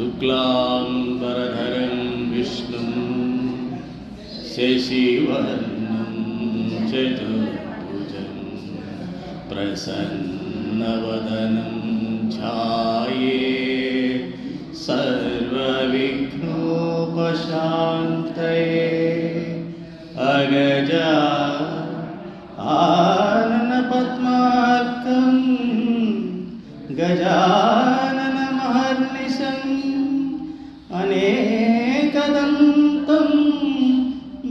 शुक्लांबरधरं विष्णुं शशिवर्णं चतुर्भुजं प्रसन्नवदनं ध्यायेत् सर्वविघ्नोपशान्तये। अगजा आननपद्मार्कं गजाननमहर्निशम् अनेकदन्तं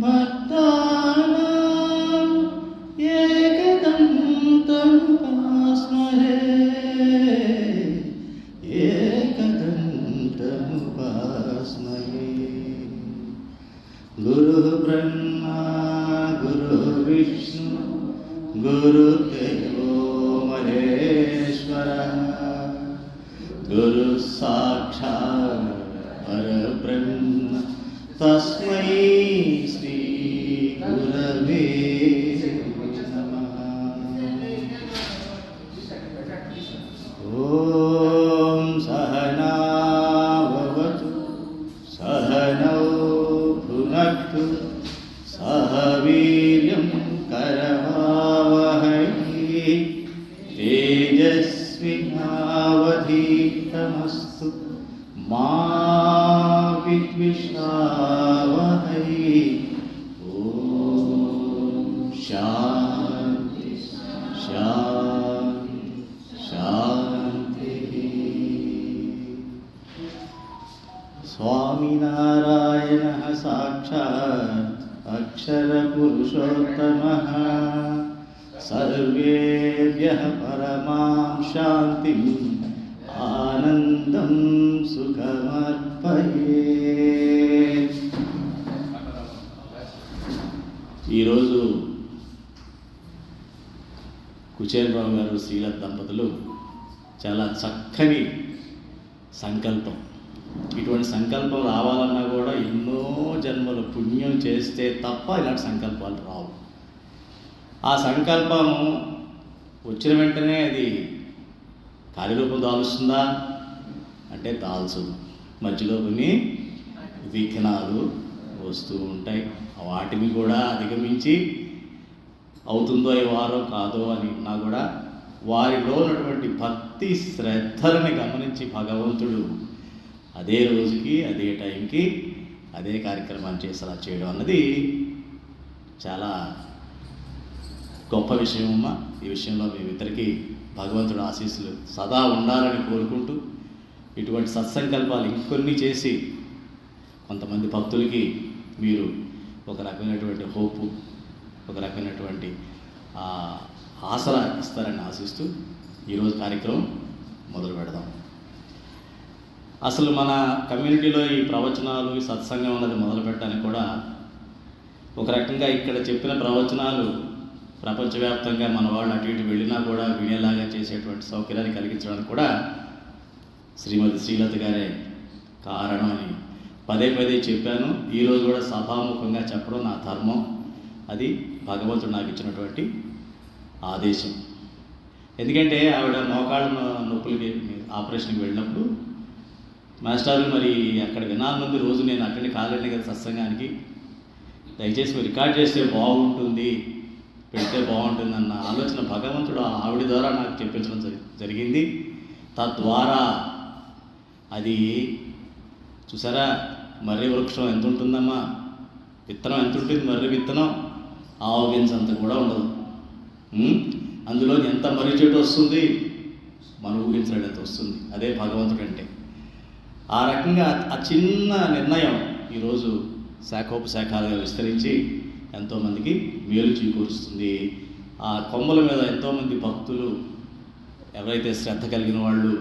भक्तानां एकदन्तमुपास्महे एकदन्तमुपास्महे। गुरुः ब्रह्मा गुरुः विष्णु गुरुदेवो महेश्वरः गुरुः साक्षात् परब्रह्म तस्मै श्री गुरवे नमः। ॐ सहना भवतु सहनौ भुनक्तु सह वीर्यं करवावहै तेजस्विनावधीतमस्तु मा विद्विषावहै। ॐ शान्ति शान्ति शान्तिः। स्वामिनारायणः साक्षात् अक्षरपुरुषोत्तमः सर्वेभ्यः परमां शान्तिम् आनन्दं सुखमर्पयेत्। ఈరోజు కుచేరరావు గారు శ్రీలత దంపతులు చాలా చక్కని సంకల్పం. ఇటువంటి సంకల్పం రావాలన్నా కూడా ఎన్నో జన్మల పుణ్యం చేస్తే తప్ప ఇలాంటి సంకల్పాలు రావు. ఆ సంకల్పం వచ్చిన వెంటనే అది కార్యరూపం దాల్చుతుందా అంటే దాల్చదు. మధ్యలో కొన్ని విఘ్నాలు వస్తూ ఉంటాయి. వాటిని కూడా అధిగమించి అవుతుందో ఈ వారం కాదో అని నా కూడా వారిలో ఉన్నటువంటి భక్తి శ్రద్ధలని గమనించి భగవంతుడు అదే రోజుకి అదే టైంకి అదే కార్యక్రమాన్ని చేసేలా చేయడం అన్నది చాలా గొప్ప విషయం అమ్మా. ఈ విషయంలో మేమిద్దరికీ భగవంతుడు ఆశీస్సులు సదా ఉండాలని కోరుకుంటూ ఇటువంటి సత్సంకల్పాలు ఇంకొన్ని చేసి కొంతమంది భక్తులకి మీరు ఒక రకమైనటువంటి హోపు, ఒక రకమైనటువంటి ఆసరా ఇస్తారని ఆశిస్తూ ఈరోజు కార్యక్రమం మొదలు పెడదాం. అసలు మన కమ్యూనిటీలో ఈ ప్రవచనాలు ఈ సత్సంగం అన్నది మొదలు పెట్టడానికి కూడా ఒక రకంగా ఇక్కడ చెప్పిన ప్రవచనాలు ప్రపంచవ్యాప్తంగా మన వాళ్ళు అటు ఇటు వెళ్ళినా కూడా వినేలాగా చేసేటువంటి సౌకర్యాన్ని కలిగించడానికి కూడా శ్రీమతి శ్రీలత గారే కారణం అని పదే పదే చెప్పాను. ఈరోజు కూడా సభాముఖంగా చెప్పడం నా ధర్మం. అది భగవంతుడు నాకు ఇచ్చినటువంటి ఆదేశం. ఎందుకంటే ఆవిడ మోకాళ్ళ నొప్పులకి ఆపరేషన్కి వెళ్ళినప్పుడు మాస్టర్లు మరి అక్కడ వినాలనుంది, రోజు నేను అక్కడికి కాలండి కదా సత్సంగానికి, దయచేసి మీరు రికార్డ్ చేస్తే బాగుంటుంది, పెడితే బాగుంటుంది అన్న ఆలోచన భగవంతుడు ఆవిడ ద్వారా నాకు చెప్పించడం జరిగింది. తద్వారా అది చూసారా, మర్రి వృక్షం ఎంత ఉంటుందమ్మా, విత్తనం ఎంత ఉంటుంది, మర్రి విత్తనం ఆవు గింజ అంత కూడా ఉండదు. అందులో ఎంత మర్రి చెట్టు వస్తుంది, మనం ఊహించలేనంత వస్తుంది. అదే భగవంతుడు అంటే. ఆ రకంగా ఆ చిన్న నిర్ణయం ఈరోజు శాఖోపశాఖలుగా విస్తరించి ఎంతోమందికి మేలు చేకూరుస్తుంది. ఆ కొమ్మల మీద ఎంతోమంది భక్తులు ఎవరైతే శ్రద్ధ కలిగిన వాళ్ళు,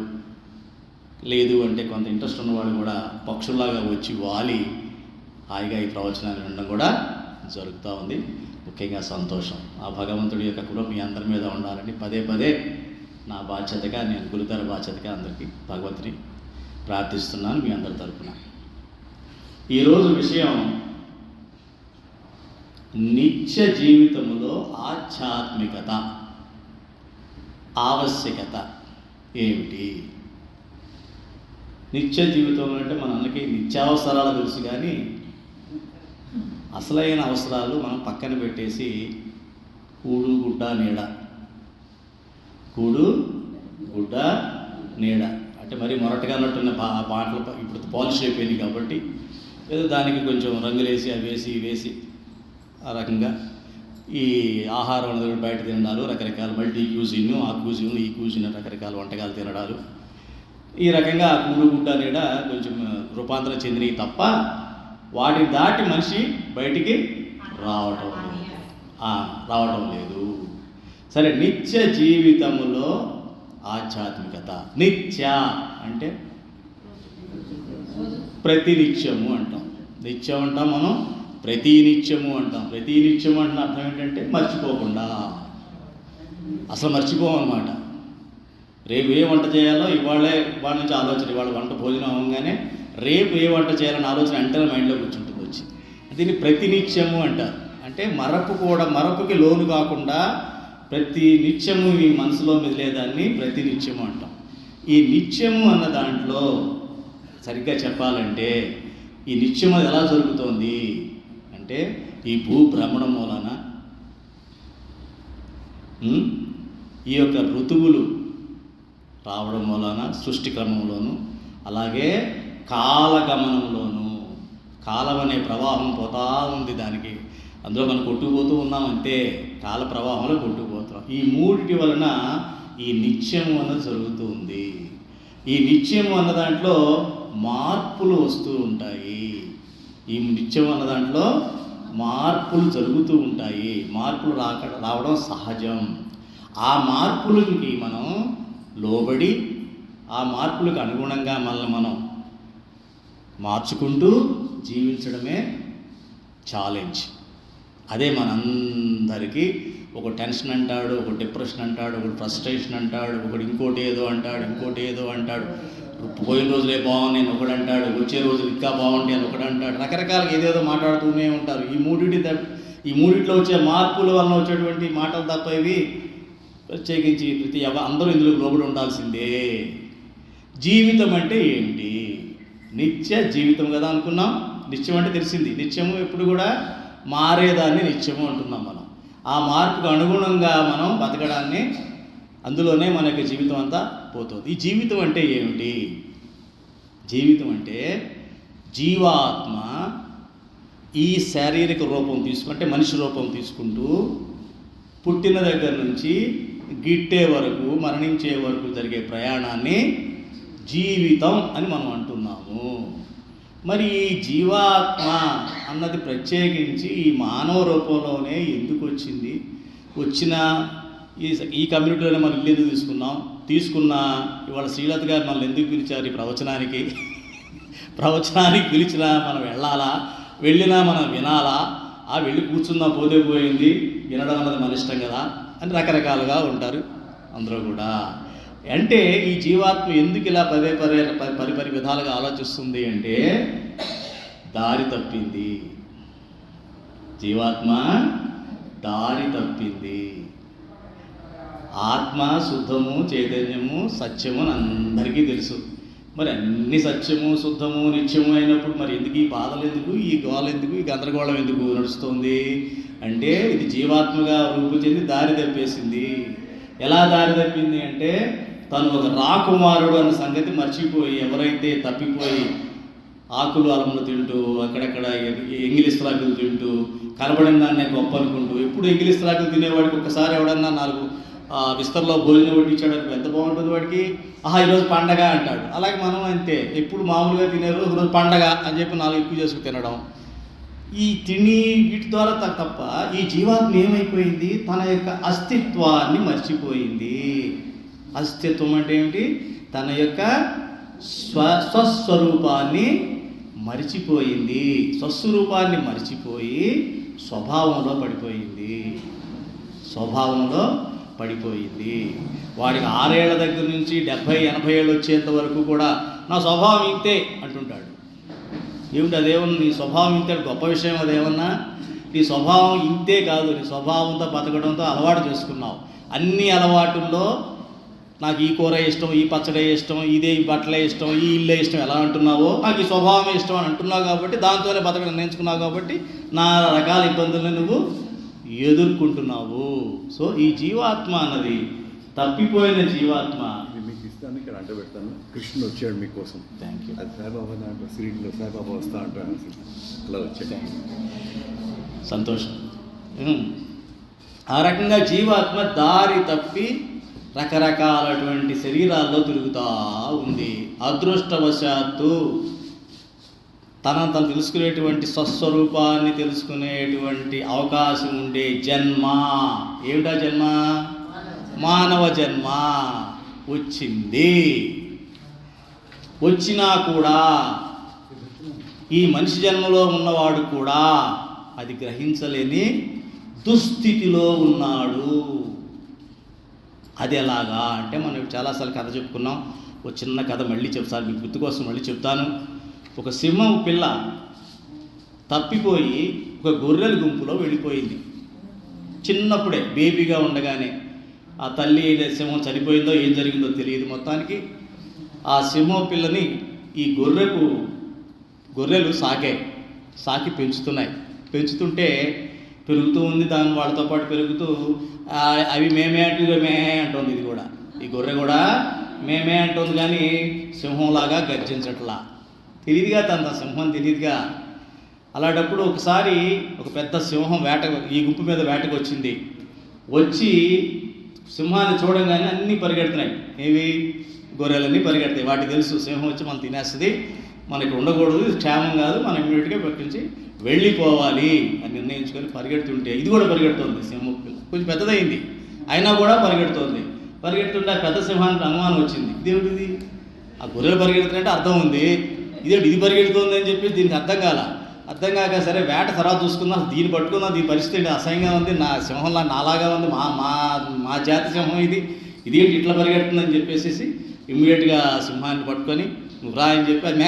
లేదు అంటే కొంత ఇంట్రెస్ట్ ఉన్నవాళ్ళు కూడా పక్షుల్లాగా వచ్చి వాలి హాయిగా ఈ ప్రవచనాలు వినడం కూడా జరుగుతూ ఉంది. ముఖ్యంగా సంతోషం. ఆ భగవంతుడి యొక్క కృప మీ అందరి మీద ఉండాలని పదే పదే నా బాధ్యతగా, నేను గురుతర బాధ్యతగా అందరికీ భగవంతుని ప్రార్థిస్తున్నాను మీ అందరి తరపున. ఈరోజు విషయం నిత్య జీవితంలో ఆధ్యాత్మికత ఆవశ్యకత ఏమిటి? నిత్య జీవితంలో అంటే మన అందరికీ నిత్యావసరాలు తెలుసు, కానీ అసలైన అవసరాలు మనం పక్కన పెట్టేసి కూడు గుడ్డ నీడ, కూడు గుడ్డ నీడ అంటే మరి మొరటగా అన్నట్టున్న పాటలు ఇప్పుడు పాలిష్ అయిపోయింది కాబట్టి ఏదో దానికి కొంచెం రంగులేసి అవి వేసి వేసి ఆ రకంగా ఈ ఆహారం అనేది బయట తినడాలు, రకరకాల మల్టీ క్యూజిన్, ఆ క్యూజిన్ ఈ క్యూజిన్ రకరకాల వంటకాలు తినడాలు, ఈ రకంగా ఆ కూడు గుడ్డ నీడ కొంచెం రూపాంతరం చెందినవి తప్ప వాటిని దాటి మనిషి బయటికి రావటం లేదు. సరే, నిత్య జీవితంలో ఆధ్యాత్మికత. నిత్య అంటే ప్రతినిత్యము అంటాం, నిత్యం అంటాం మనం, ప్రతినిత్యము అంటాం. ప్రతినిత్యము అంటే అర్థం ఏంటంటే మర్చిపోకుండా, అసలు మర్చిపోమన్నమాట. రేపు ఏ వంట చేయాలో ఇవాళ నుంచి ఆలోచన, ఇవాళ వంట భోజనం అవ్వగానే రేపు ఏ వంట చేయాలని ఆలోచన అంటే మైండ్లో కూర్చుంటుంది వచ్చి. దీన్ని ప్రతినిత్యము అంటారు. అంటే మరపుకి లోను కాకుండా ప్రతి నిత్యము ఈ మనసులో మెదిలేదాన్ని ప్రతినిత్యము అంటాం. ఈ నిత్యము అన్న దాంట్లో సరిగ్గా చెప్పాలంటే ఈ నిత్యం అది ఎలా జరుగుతోంది అంటే ఈ భూభ్రమణం మూలన ఈ యొక్క ఋతువులు రావడం వలన సృష్టి క్రమంలోను, అలాగే కాలగమనంలోను, కాలం అనే ప్రవాహం పోతా ఉంది దానికి, అందులో మనం కొట్టుకుపోతూ ఉన్నాం అంతే, కాల ప్రవాహంలో కొట్టుకుపోతున్నాం. ఈ మూడిటి వలన ఈ నిత్యము అన్నది జరుగుతూ ఉంది. ఈ నిత్యము అన్న దాంట్లో మార్పులు వస్తూ ఉంటాయి. ఈ నిత్యం అన్న దాంట్లో మార్పులు జరుగుతూ ఉంటాయి. మార్పులు రావడం సహజం. ఆ మార్పులకి మనం లోబడి ఆ మార్పులకు అనుగుణంగా మనల్ని మనం మార్చుకుంటూ జీవించడమే ఛాలెంజ్. అదే మనందరికీ ఒక టెన్షన్ అంటాడు, ఒక డిప్రెషన్ అంటాడు, ఒకటి ఫ్రస్ట్రేషన్ అంటాడు, ఒకటి ఇంకోటి ఏదో అంటాడు. పోయిన రోజులే బాగున్నాయి అని ఒకడు అంటాడు, వచ్చే రోజులు ఇంకా బాగుంటాయి అని ఒకడు అంటాడు. రకరకాలుగా ఏదేదో మాట్లాడుతూనే ఉంటారు. ఈ మూడిట్లో వచ్చే మార్పుల వలన వచ్చేటువంటి మాటలు తప్ప ఇవి ప్రత్యేకించి అందరూ ఇందులో లోబడి ఉండాల్సిందే. జీవితం అంటే ఏంటి? నిత్య జీవితం కదా అనుకున్నాం. నిత్యం అంటే తెలిసింది. నిత్యము ఎప్పుడు కూడా మారేదాన్ని నిత్యము అంటున్నాం మనం. ఆ మార్పుకు అనుగుణంగా మనం బతకడాన్ని, అందులోనే మన యొక్క జీవితం అంతా పోతుంది. ఈ జీవితం అంటే ఏమిటి? జీవితం అంటే జీవాత్మ ఈ శారీరక రూపం తీసుకుంటే మనిషి రూపం తీసుకుంటూ పుట్టిన దగ్గర నుంచి గిట్టే వరకు, మరణించే వరకు జరిగే ప్రయాణాన్ని జీవితం అని మనం అంటున్నాము. మరి ఈ జీవాత్మ అన్నది ప్రత్యేకించి ఈ మానవ రూపంలోనే ఎందుకు వచ్చింది? ఈ కమ్యూనిటీలోనే మనం ఇల్లు ఎందుకు తీసుకున్నా ఇవాళ శ్రీలత గారు మనల్ని ఎందుకు పిలిచారు ఈ ప్రవచనానికి పిలిచినా మనం వెళ్ళినా మనం వినాలా? వెళ్ళి కూర్చుందాం, పోతే పోయింది, వినడం అన్నది మన ఇష్టం కదా అని రకరకాలుగా ఉంటారు అందరూ కూడా. అంటే ఈ జీవాత్మ ఎందుకు ఇలా పరి విధాలుగా ఆలోచిస్తుంది అంటే దారి తప్పింది. జీవాత్మ దారి తప్పింది. ఆత్మ శుద్ధము, చైతన్యము, సత్యము అని అందరికీ తెలుసు. మరి అన్ని సత్యము, శుద్ధము, నిత్యము అయినప్పుడు మరి ఎందుకు ఈ బాధలు, ఎందుకు ఈ గోళ, ఎందుకు ఈ గందరగోళం ఎందుకు నడుస్తుంది అంటే ఇది జీవాత్మగా రూపు చెంది దారి తప్పేసింది. ఎలా దారి తప్పింది అంటే తను ఒక రాకుమారుడు అన్న సంగతి మర్చిపోయి, ఎవరైతే తప్పిపోయి ఆకులు అలములు తింటూ, అక్కడక్కడ ఎంగిలిస్త్రాకులు తింటూ, కనబడిన దాన్నే గొప్ప అనుకుంటూ, ఎప్పుడు ఎంగిలిస్త్రాకులు తినేవాడికి ఒక్కసారి ఎవడన్నా 4 విస్తరలో భోజనం వడ్డించడానికి ఎంత బాగుంటుంది వాడికి. ఈరోజు పండగ అంటాడు. అలాగే మనం అంతే, ఎప్పుడు మామూలుగా తినేరు ఈరోజు పండగ అని చెప్పి 4 ఎక్కువ చేసుకు తినడం. ఈ వీటి ద్వారా తప్ప ఈ జీవాత్మ ఏమైపోయింది? తన యొక్క అస్తిత్వాన్ని మర్చిపోయింది. అస్తిత్వం అంటే ఏమిటి? తన యొక్క స్వస్వరూపాన్ని మరిచిపోయింది. స్వస్వరూపాన్ని మరిచిపోయి స్వభావంలో పడిపోయింది. వాడికి 6 ఏళ్ల దగ్గర నుంచి 70-80 ఏళ్ళు వచ్చేంత వరకు కూడా నా స్వభావం ఇంతే అంటుంటాడు. ఏమిటి అదేమన్నా నీ స్వభావం ఇంతే గొప్ప విషయం? అదేమన్నా నీ స్వభావం ఇంతే కాదు, నీ స్వభావంతో బతకడంతో అలవాటు చేసుకున్నావు. అన్ని అలవాటుల్లో నాకు ఈ కూర ఇష్టం, ఈ పచ్చడే ఇష్టం, ఇదే ఈ బట్టలే ఇష్టం, ఈ ఇల్లే ఇష్టం ఎలా అంటున్నావో నాకు ఈ స్వభావమే ఇష్టం అని అంటున్నావు కాబట్టి దాంతోనే బతకడం నేర్చుకున్నావు కాబట్టి నా రకాల ఇబ్బందులను నువ్వు ఎదుర్కొంటున్నావు. సో ఈ జీవాత్మ అన్నది తప్పిపోయిన జీవాత్మ. మీకు ఇస్తాను, ఇక్కడ అంట పెడతాను. కృష్ణుడు వచ్చాడు మీకోసం. Thank you. అది సాయిబాబా దాంట్లో సిరీలో సాయిబాబా వస్తా అంటారు, అలా వచ్చాడు. సంతోషం. ఆ రకంగా జీవాత్మ దారి తప్పి రకరకాలటువంటి శరీరాల్లో తిరుగుతూ ఉంది. అదృష్టవశాత్తు తను తెలుసుకునేటువంటి స్వస్వరూపాన్ని తెలుసుకునేటువంటి అవకాశం ఉండే జన్మ, ఏమిటా జన్మ? మానవ జన్మ వచ్చింది. వచ్చినా కూడా ఈ మనిషి జన్మలో ఉన్నవాడు కూడా అది గ్రహించలేని దుస్థితిలో ఉన్నాడు. అది ఎలాగా అంటే మనం చాలాసార్లు కథ చెప్పుకున్నాం. ఒక చిన్న కథ మళ్ళీ చెప్తాను, మీకు గుర్తు కోసం మళ్ళీ చెప్తాను. ఒక సింహం పిల్ల తప్పిపోయి ఒక గొర్రెల గుంపులో వెళ్ళిపోయింది. చిన్నప్పుడే బేబీగా ఉండగానే ఆ తల్లి సింహం చనిపోయిందో ఏం జరిగిందో తెలియదు. మొత్తానికి ఆ సింహం పిల్లని ఈ గొర్రెలు సాకి పెంచుతుంటే పెరుగుతూ ఉంది. దాని వాళ్ళతో పాటు పెరుగుతూ అవి మేమే అంటుంది. ఇది కూడా, ఈ గొర్రె కూడా మేమే అంటుంది, కానీ సింహంలాగా గర్జించట్లా. తెలియదుగా, తన సింహం తెలియదుగా. అలాంటప్పుడు ఒకసారి ఒక పెద్ద సింహం ఈ గుంపు మీద వేటకు వచ్చింది. వచ్చి సింహాన్ని చూడగానే అన్నీ పరిగెడుతున్నాయి. ఏవి? గొర్రెలన్నీ పరిగెడతాయి. వాటికి తెలుసు సింహం వచ్చి మనం తినేస్తుంది, మనకి ఉండకూడదు, ఇది క్షేమం కాదు, మనం ఇమ్మీడియట్గా పట్టించి వెళ్ళిపోవాలి అని నిర్ణయించుకొని పరిగెడుతుంటే ఇది కూడా పరిగెడుతుంది. సింహం కొంచెం పెద్దదైంది, అయినా కూడా పరిగెడుతుంటే ఆ పెద్ద సింహానికి అనుమానం వచ్చింది. ఇదేమిటిది? ఆ గొర్రెలు పరిగెడుతుంటే అర్థం ఉంది, ఇది పరిగెడుతుంది అని చెప్పి దీనికి అర్థం కాక సరే వేట తర్వాత చూసుకుందాం, దీన్ని పట్టుకుందాం, దీని పరిస్థితి అసహ్యంగా ఉంది, నా సింహంలా నాలాగా ఉంది, మా జాతి సింహం ఇదేంటి ఇట్లా పరిగెడుతుందని చెప్పేసి ఇమ్మీడియట్గా సింహాన్ని పట్టుకొని నువ్వు రా అని చెప్పి అది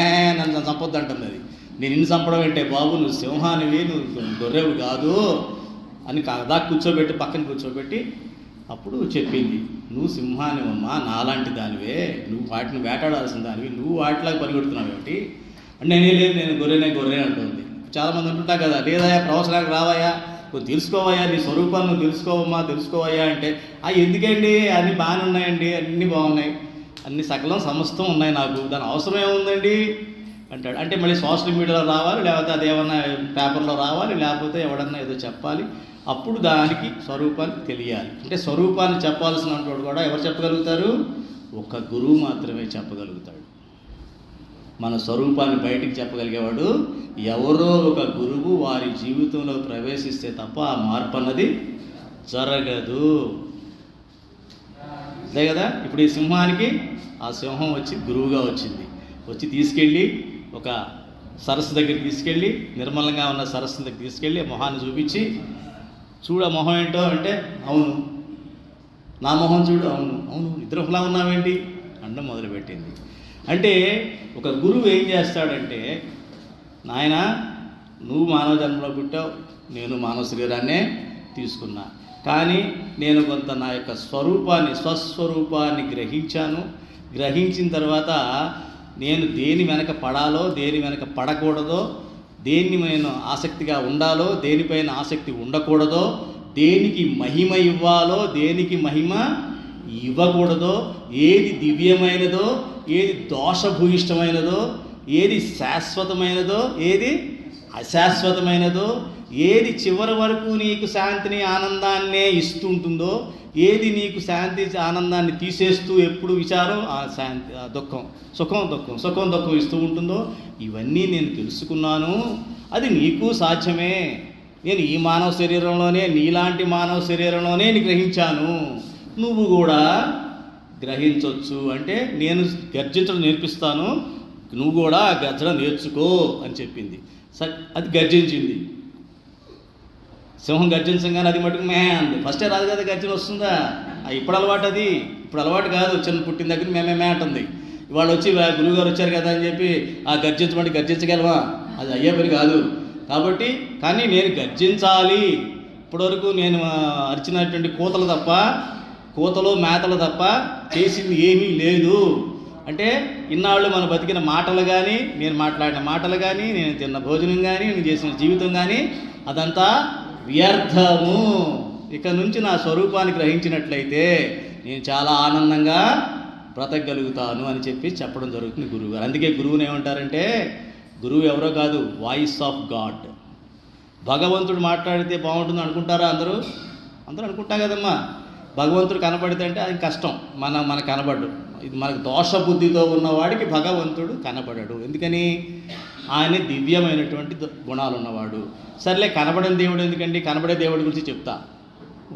నన్ను చంపొద్దు అంటుంది. అది నేను ఇన్ని చంపడం ఏంటే బాబు, నువ్వు సింహానివి, నువ్వు గొర్రెవు కాదు అని పక్కన కూర్చోబెట్టి అప్పుడు చెప్పింది, నువ్వు సింహానివమ్మా, నాలాంటి దానివే, నువ్వు వాటిని వేటాడాల్సిన దానివి, నువ్వు వాటిలాగా పరిగెడుతున్నావు ఏమిటి అంటే నేను గొర్రె అంటుంది. చాలామంది అంటుంటా కదా, లేదయా ప్రవచనానికి రావయ్యా, నువ్వు తెలుసుకోవయ్యా, నీ స్వరూపాన్ని నువ్వు తెలుసుకోవయ్యా అంటే ఎందుకండి, అన్నీ బాగానే ఉన్నాయండి, అన్నీ బాగున్నాయి, అన్ని సకలం సమస్తం ఉన్నాయి, నాకు దాని అవసరం ఏముందండి అంటాడు. అంటే మళ్ళీ సోషల్ మీడియాలో రావాలి, లేకపోతే అదేమన్నా పేపర్లో రావాలి, లేకపోతే ఎవడన్నా ఏదో చెప్పాలి, అప్పుడు దానికి స్వరూపాన్ని తెలియాలి. అంటే స్వరూపాన్ని చెప్పాల్సినటువంటి కూడా ఎవరు చెప్పగలుగుతారు? ఒక గురువు మాత్రమే చెప్పగలుగుతాడు. మన స్వరూపాన్ని బయటికి చెప్పగలిగేవాడు ఎవరో ఒక గురువు వారి జీవితంలో ప్రవేశిస్తే తప్ప ఆ మార్పు అన్నది జరగదు. అంతే కదా. ఇప్పుడు ఈ సింహానికి ఆ సింహం వచ్చి గురువుగా వచ్చి తీసుకెళ్ళి ఒక సరస్సు దగ్గరికి తీసుకెళ్ళి, నిర్మలంగా ఉన్న సరస్సు దగ్గరికి తీసుకెళ్ళి మొహాన్ని చూపించి, చూడు ఆ మొహం ఏంటో అంటే, అవును నా మొహం చూడు, అవును ఇద్దరు ఒకలా ఉన్నావేంటి అనడం మొదలుపెట్టింది. అంటే ఒక గురువు ఏం చేస్తాడంటే, నాయన నువ్వు మానవ జన్మలో పుట్టావు, నేను మానవ శరీరాన్నే తీసుకున్నా, కానీ నేను కొంత నా యొక్క స్వస్వరూపాన్ని గ్రహించిన తర్వాత నేను దేని వెనక పడాలో, దేని వెనక పడకూడదో, దేన్ని నేను ఆసక్తిగా ఉండాలో, దేనిపైన ఆసక్తి ఉండకూడదో, దేనికి మహిమ ఇవ్వాలో, దేనికి మహిమ ఇవ్వకూడదో, ఏది దివ్యమైనదో, ఏది దోషభూయిష్టమైనదో, ఏది శాశ్వతమైనదో, ఏది అశాశ్వతమైనదో, ఏది చివరి వరకు నీకు శాంతిని ఆనందాన్నే ఇస్తుంటుందో, ఏది నీకు శాంతి ఆనందాన్ని తీసేస్తూ ఎప్పుడు విచారం శాంతి దుఃఖం సుఖం ఇస్తూ ఉంటుందో, ఇవన్నీ నేను తెలుసుకున్నాను. అది నీకు సాధ్యమే. నేను ఈ మానవ శరీరంలోనే, నీలాంటి మానవ శరీరంలోనే గ్రహించాను, నువ్వు కూడా గ్రహించవచ్చు. అంటే నేను గర్జించడం నేర్పిస్తాను, నువ్వు కూడా గర్జన నేర్చుకో అని చెప్పింది. అది గర్జించింది. సింహం గర్జించగానే అది మటుకు అంది. ఫస్టే రాదు కదా గర్జన, వస్తుందా? ఇప్పుడు అలవాటు కాదు. చిన్న పుట్టిన దగ్గర మేమే అంటుంది. ఇవాళ వచ్చి గురువుగారు వచ్చారు కదా అని చెప్పి ఆ గర్జించగలవా? అది అయ్యే పని కాదు. కాబట్టి కానీ నేను గర్జించాలి. ఇప్పటివరకు నేను అరిచినటువంటి కూతలు తప్ప కూతలు మేతలు తప్ప చేసింది ఏమీ లేదు. అంటే ఇన్నాళ్ళు మనం బతికిన మాటలు కానీ, నేను మాట్లాడిన మాటలు కానీ, నేను తిన్న భోజనం కానీ, నేను చేసిన జీవితం కానీ అదంతా వ్యర్థము. ఇక నుంచి నా స్వరూపాన్ని గ్రహించినట్లయితే నేను చాలా ఆనందంగా బ్రతకగలుగుతాను అని చెప్పడం జరుగుతుంది గురువు గారు. అందుకే గురువుని ఏమంటారంటే, గురువు ఎవరో కాదు, వాయిస్ ఆఫ్ గాడ్. భగవంతుడు మాట్లాడితే బాగుంటుంది అనుకుంటారా అందరూ అనుకుంటాం కదమ్మా. భగవంతుడు కనబడితే అంటే అది కష్టం, మనకు కనబడ్డు. ఇది మనకు దోష బుద్ధితో ఉన్నవాడికి భగవంతుడు కనబడడు. ఎందుకని? ఆయన దివ్యమైనటువంటి గుణాలు ఉన్నవాడు. సర్లే, కనబడని దేవుడు ఎందుకండి? కనబడే దేవుడి గురించి చెప్తా.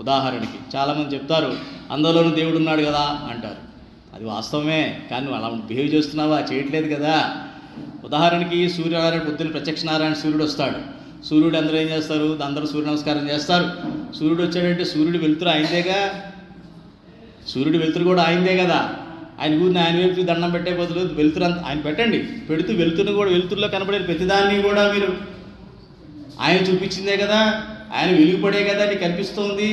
ఉదాహరణకి చాలామంది చెప్తారు అందులోనూ దేవుడు ఉన్నాడు కదా అంటారు. అది వాస్తవమే, కానీ నువ్వు అలా బిహేవ్ చేస్తున్నావా? చేయట్లేదు కదా. ఉదాహరణకి సూర్యనారాయణ పొద్దున్న ప్రత్యక్ష నారాయణ సూర్యుడు వస్తాడు. సూర్యుడు అందరూ ఏం చేస్తారు? అందరూ సూర్య నమస్కారం చేస్తారు. సూర్యుడు వచ్చాడంటే సూర్యుడు వెలుతురు ఆయనదేగా, సూర్యుడు వెలుతురు కూడా ఆయనదే కదా. ఆయన వైపు దండం పెట్టే బదులు వెలుతురు అంత ఆయన పెట్టండి, పెడుతూ వెలుతురుని కూడా, వెలుతురులో కనబడే ప్రతిదాన్ని కూడా మీరు ఆయన చూపించిందే కదా, ఆయన వెలుగుపడే కదా నీకు కనిపిస్తోంది,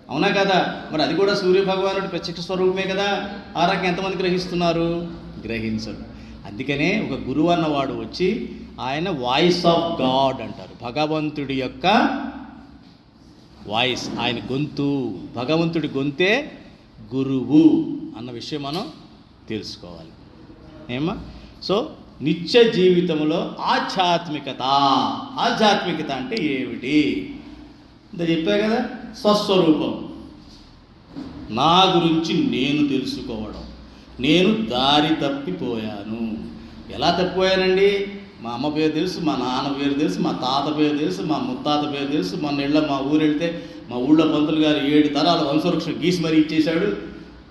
అవునా కదా? మరి అది కూడా సూర్య భగవానుడి ప్రత్యక్ష స్వరూపమే కదా. ఆ రకంగా ఎంతమంది గ్రహిస్తున్నారు? గ్రహించరు. అందుకనే ఒక గురువు అన్నవాడు వచ్చి ఆయన వాయిస్ ఆఫ్ గాడ్ అంటారు. భగవంతుడి యొక్క వాయిస్, ఆయన గొంతు, భగవంతుడి గొంతే గురువు అన్న విషయం మనం తెలుసుకోవాలి. ఏమా? సో నిత్య జీవితంలో ఆధ్యాత్మికత అంటే ఏమిటి? ఇంత చెప్పా కదా, స్వస్వరూపం, నా గురించి నేను తెలుసుకోవడం. నేను దారి తప్పిపోయాను. ఎలా తప్పిపోయానండి? మా అమ్మ పేరు తెలుసు, మా నాన్న పేరు తెలుసు, మా తాత పేరు తెలుసు, మా ముత్తాత పేరు తెలుసు. మా ఊరు వెళ్తే మా ఊళ్ళో పంతులు గారు 7 తరాల వంశవృక్షం గీసి మరీ ఇచ్చేశాడు.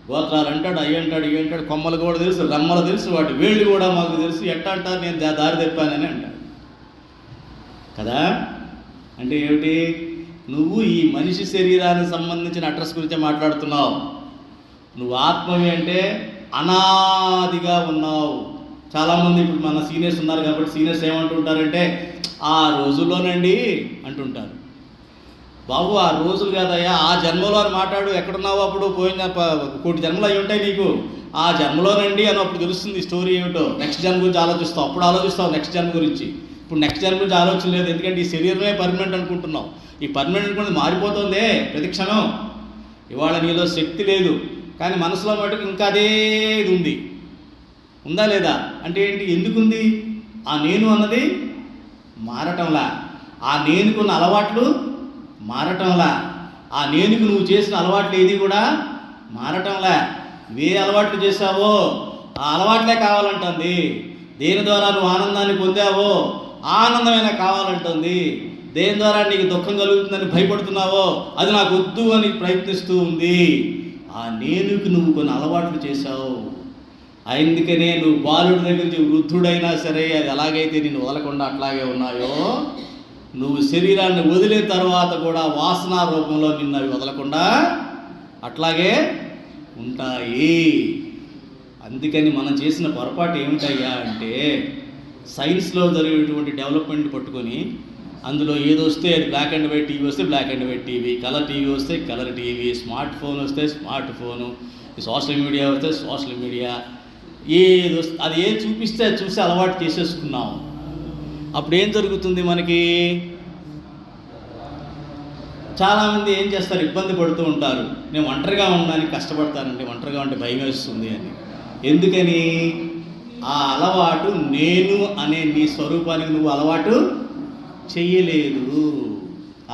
గోత్రాలు అంటాడు, అయ్యి అంటాడు, ఇవి అంటాడు, కొమ్మలు కూడా తెలుసు, రమ్మలు తెలుసు, వాటి వేళ్ళు కూడా మాకు తెలుసు. ఎట్లా అంటారు? నేను దారి తప్పానని అంటాడు కదా. అంటే ఏమిటి? నువ్వు ఈ మనిషి శరీరానికి సంబంధించిన అడ్రస్ గురించే మాట్లాడుతున్నావు. నువ్వు ఆత్మవి అంటే అనాదిగా ఉన్నావు. చాలామంది ఇప్పుడు మన సీనియర్స్ ఉన్నారు కాబట్టి సీనియర్స్ ఏమంటుంటారంటే, ఆ రోజుల్లోనండి అంటుంటారు. బాబు, ఆ రోజులు కాదయ్యా, ఆ జన్మలో అని మాట్లాడు. ఎక్కడున్నావు అప్పుడు? పోయిన 1 కోటి జన్మలు అయి ఉంటాయి నీకు. ఆ జన్మలోనండి అని అప్పుడు తెలుస్తుంది స్టోరీ ఏమిటో. నెక్స్ట్ జన్మ గురించి ఆలోచిస్తావు, అప్పుడు ఆలోచిస్తావు నెక్స్ట్ జన్మ గురించి. ఇప్పుడు నెక్స్ట్ జన్మ గురించి ఆలోచన లేదు, ఎందుకంటే ఈ శరీరమే పర్మనెంట్ అనుకుంటున్నావు. ఈ పర్మనెంట్ అనుకున్నది మారిపోతుందే ప్రతి క్షణం. ఇవాళ నీలో శక్తి లేదు, కానీ మనసులో మటుకు ఇంకా అదే ఇది ఉంది. ఉందా లేదా? అంటే ఏంటి? ఎందుకుంది? ఆ నేను అన్నది మారటంలా, ఆ నేనుకున్న అలవాట్లు మారటంలా, ఆ నేనుకు నువ్వు చేసిన అలవాట్లు ఏది కూడా మారటంలా. ఏ అలవాట్లు చేసావో ఆ అలవాట్లే కావాలంటుంది. దేని ద్వారా నువ్వు ఆనందాన్ని పొందావో ఆ ఆనందమైనా కావాలంటుంది. దేని ద్వారా నీకు దుఃఖం కలుగుతుందని భయపడుతున్నావో అది నాకు వద్దు అని ప్రయత్నిస్తూ ఉంది. ఆ నేనుకి నువ్వు కొన్ని అలవాట్లు చేశావు. అందుకనే నువ్వు బాలుడి దగ్గర నుంచి వృద్ధుడైనా సరే అది ఎలాగైతే నిన్ను వదలకుండా అట్లాగే ఉన్నాయో, నువ్వు శరీరాన్ని వదిలిన తర్వాత కూడా వాసన రూపంలో నిన్ను అవి వదలకుండా అట్లాగే ఉంటాయి. అందుకని మనం చేసిన పొరపాటు ఏమిటయ్యా అంటే, సైన్స్లో జరిగేటువంటి డెవలప్మెంట్ పట్టుకొని అందులో ఏదొస్తే అది బ్లాక్ అండ్ వైట్ టీవీ వస్తే black and white TV, colour TV వస్తే కలర్ టీవీ, స్మార్ట్ ఫోన్ వస్తే స్మార్ట్ ఫోను, సోషల్ మీడియా వస్తే సోషల్ మీడియా, ఏది వస్తే అది ఏది చూపిస్తే అది చూసి అలవాటు చేసేసుకున్నాం. అప్పుడు ఏం జరుగుతుంది మనకి? చాలామంది ఏం చేస్తారు? ఇబ్బంది పడుతూ ఉంటారు. నేను ఒంటరిగా ఉండడానికి కష్టపడతానండి, ఒంటరిగా ఉంటే భయం వేస్తుంది అని. ఎందుకని? ఆ అలవాటు నేను అనే నీ స్వరూపానికి నువ్వు అలవాటు చెయ్యలేదు.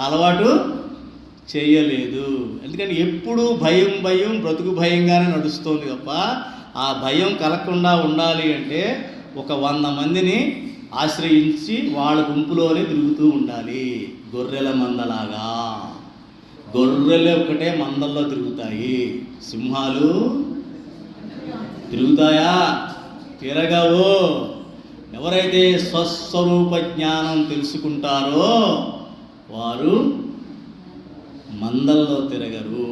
అలవాటు చెయ్యలేదు. ఎందుకని? ఎప్పుడు భయం బ్రతుకు భయంగానే నడుస్తుంది తప్ప ఆ భయం కలగకుండా ఉండాలి అంటే ఒక 100 మందిని ఆశ్రయించి వాళ్ళ గుంపులోనే తిరుగుతూ ఉండాలి. గొర్రెల మందలాగా. గొర్రెలు ఒక్కటే మందల్లో తిరుగుతాయి, సింహాలు తిరుగుతాయా? తిరగవు. ఎవరైతే స్వస్వరూప జ్ఞానం తెలుసుకుంటారో వారు మందల్లో తిరగరు.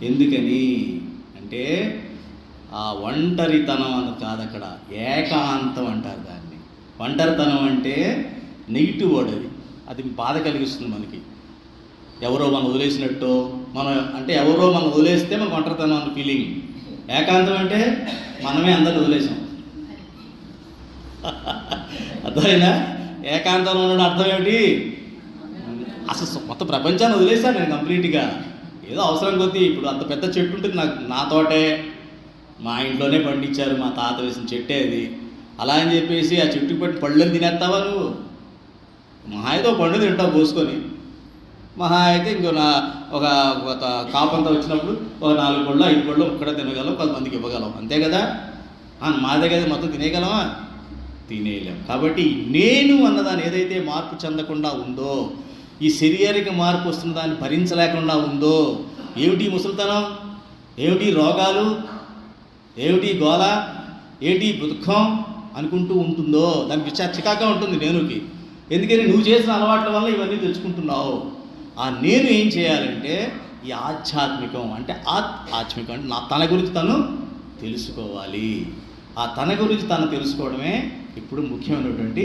ఎందుకని అంటే ఆ ఒంటరితనం అని కాదు, అక్కడ ఏకాంతం అంటారు దాన్ని. ఒంటరితనం అంటే నెగిటివ్ వర్డ్, అది బాధ కలిగిస్తుంది మనకి. ఎవరో మనం వదిలేసినట్టు, మనం అంటే ఎవరో మనం వదిలేస్తే మనకు ఒంటరితనం అన్న ఫీలింగ్. ఏకాంతం అంటే మనమే అందరిని వదిలేసాం. అర్థమైనా? ఏకాంతంలో ఉండడం అర్థం ఏమిటి? అసలు మొత్తం ప్రపంచాన్ని వదిలేశాను నేను కంప్లీట్గా. ఏదో అవసరం కొద్దీ, ఇప్పుడు అంత పెద్ద చెట్టు ఉంటుంది నా తోటే, మా ఇంట్లోనే పండించారు, మా తాత వేసిన చెట్టే అది. అలా అని చెప్పేసి ఆ చెట్టుకి పట్టి పళ్ళని తినేస్తావా నువ్వు? మహా అయితే ఒక పండు తింటావు కోసుకొని, మహా అయితే ఒక కాపంతా వచ్చినప్పుడు ఒక 4 పళ్ళు 5 పళ్ళు ఒక్కడే తినగలం, కొంతమందికి ఇవ్వగలం, అంతే కదా. మా దగ్గర మొత్తం తినేయగలమా? తినేయలేం. కాబట్టి నేను అన్నదాన్ని ఏదైతే మార్పు చెందకుండా ఉందో, ఈ శారీరక మార్పు వస్తున్న దాన్ని భరించలేకుండా ఉందో, ఏమిటి ముసలితనం, ఏమిటి రోగాలు, ఏమిటి గోల, ఏమిటి దుఃఖం అనుకుంటూ ఉంటుందో, దానికి చికాగా ఉంటుంది నేనుకి. ఎందుకని నువ్వు చేసిన అలవాట్ల వల్ల ఇవన్నీ తెచ్చుకుంటున్నావు. ఆ నేను ఏం చేయాలంటే ఈ ఆధ్యాత్మికం అంటే ఆత్మికం అంటే తన గురించి తను తెలుసుకోవాలి. ఆ తన గురించి తను తెలుసుకోవడమే ఇప్పుడు ముఖ్యమైనటువంటి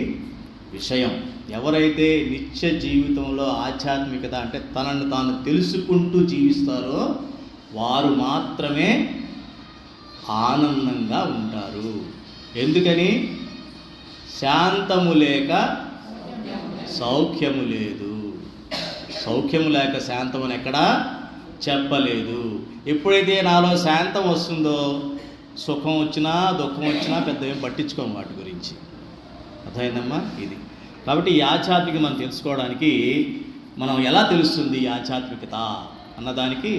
విషయం. ఎవరైతే నిత్య జీవితంలో ఆధ్యాత్మికత అంటే తనను తాను తెలుసుకుంటూ జీవిస్తారో వారు మాత్రమే ఆనందంగా ఉంటారు. ఎందుకని? శాంతము లేక సౌఖ్యము లేదు. సౌఖ్యము లేక శాంతమని ఎక్కడా చెప్పలేదు. ఎప్పుడైతే నాలో శాంతం వస్తుందో సుఖం వచ్చినా దుఃఖం వచ్చినా పెద్ద ఏం పట్టించుకోము వాటి గురించి. అర్థమైందమ్మా? ఇది కాబట్టి ఈ ఆధ్యాత్మిక మనం తెలుసుకోవడానికి మనం ఎలా తెలుస్తుంది ఈ ఆధ్యాత్మికత అన్నదానికి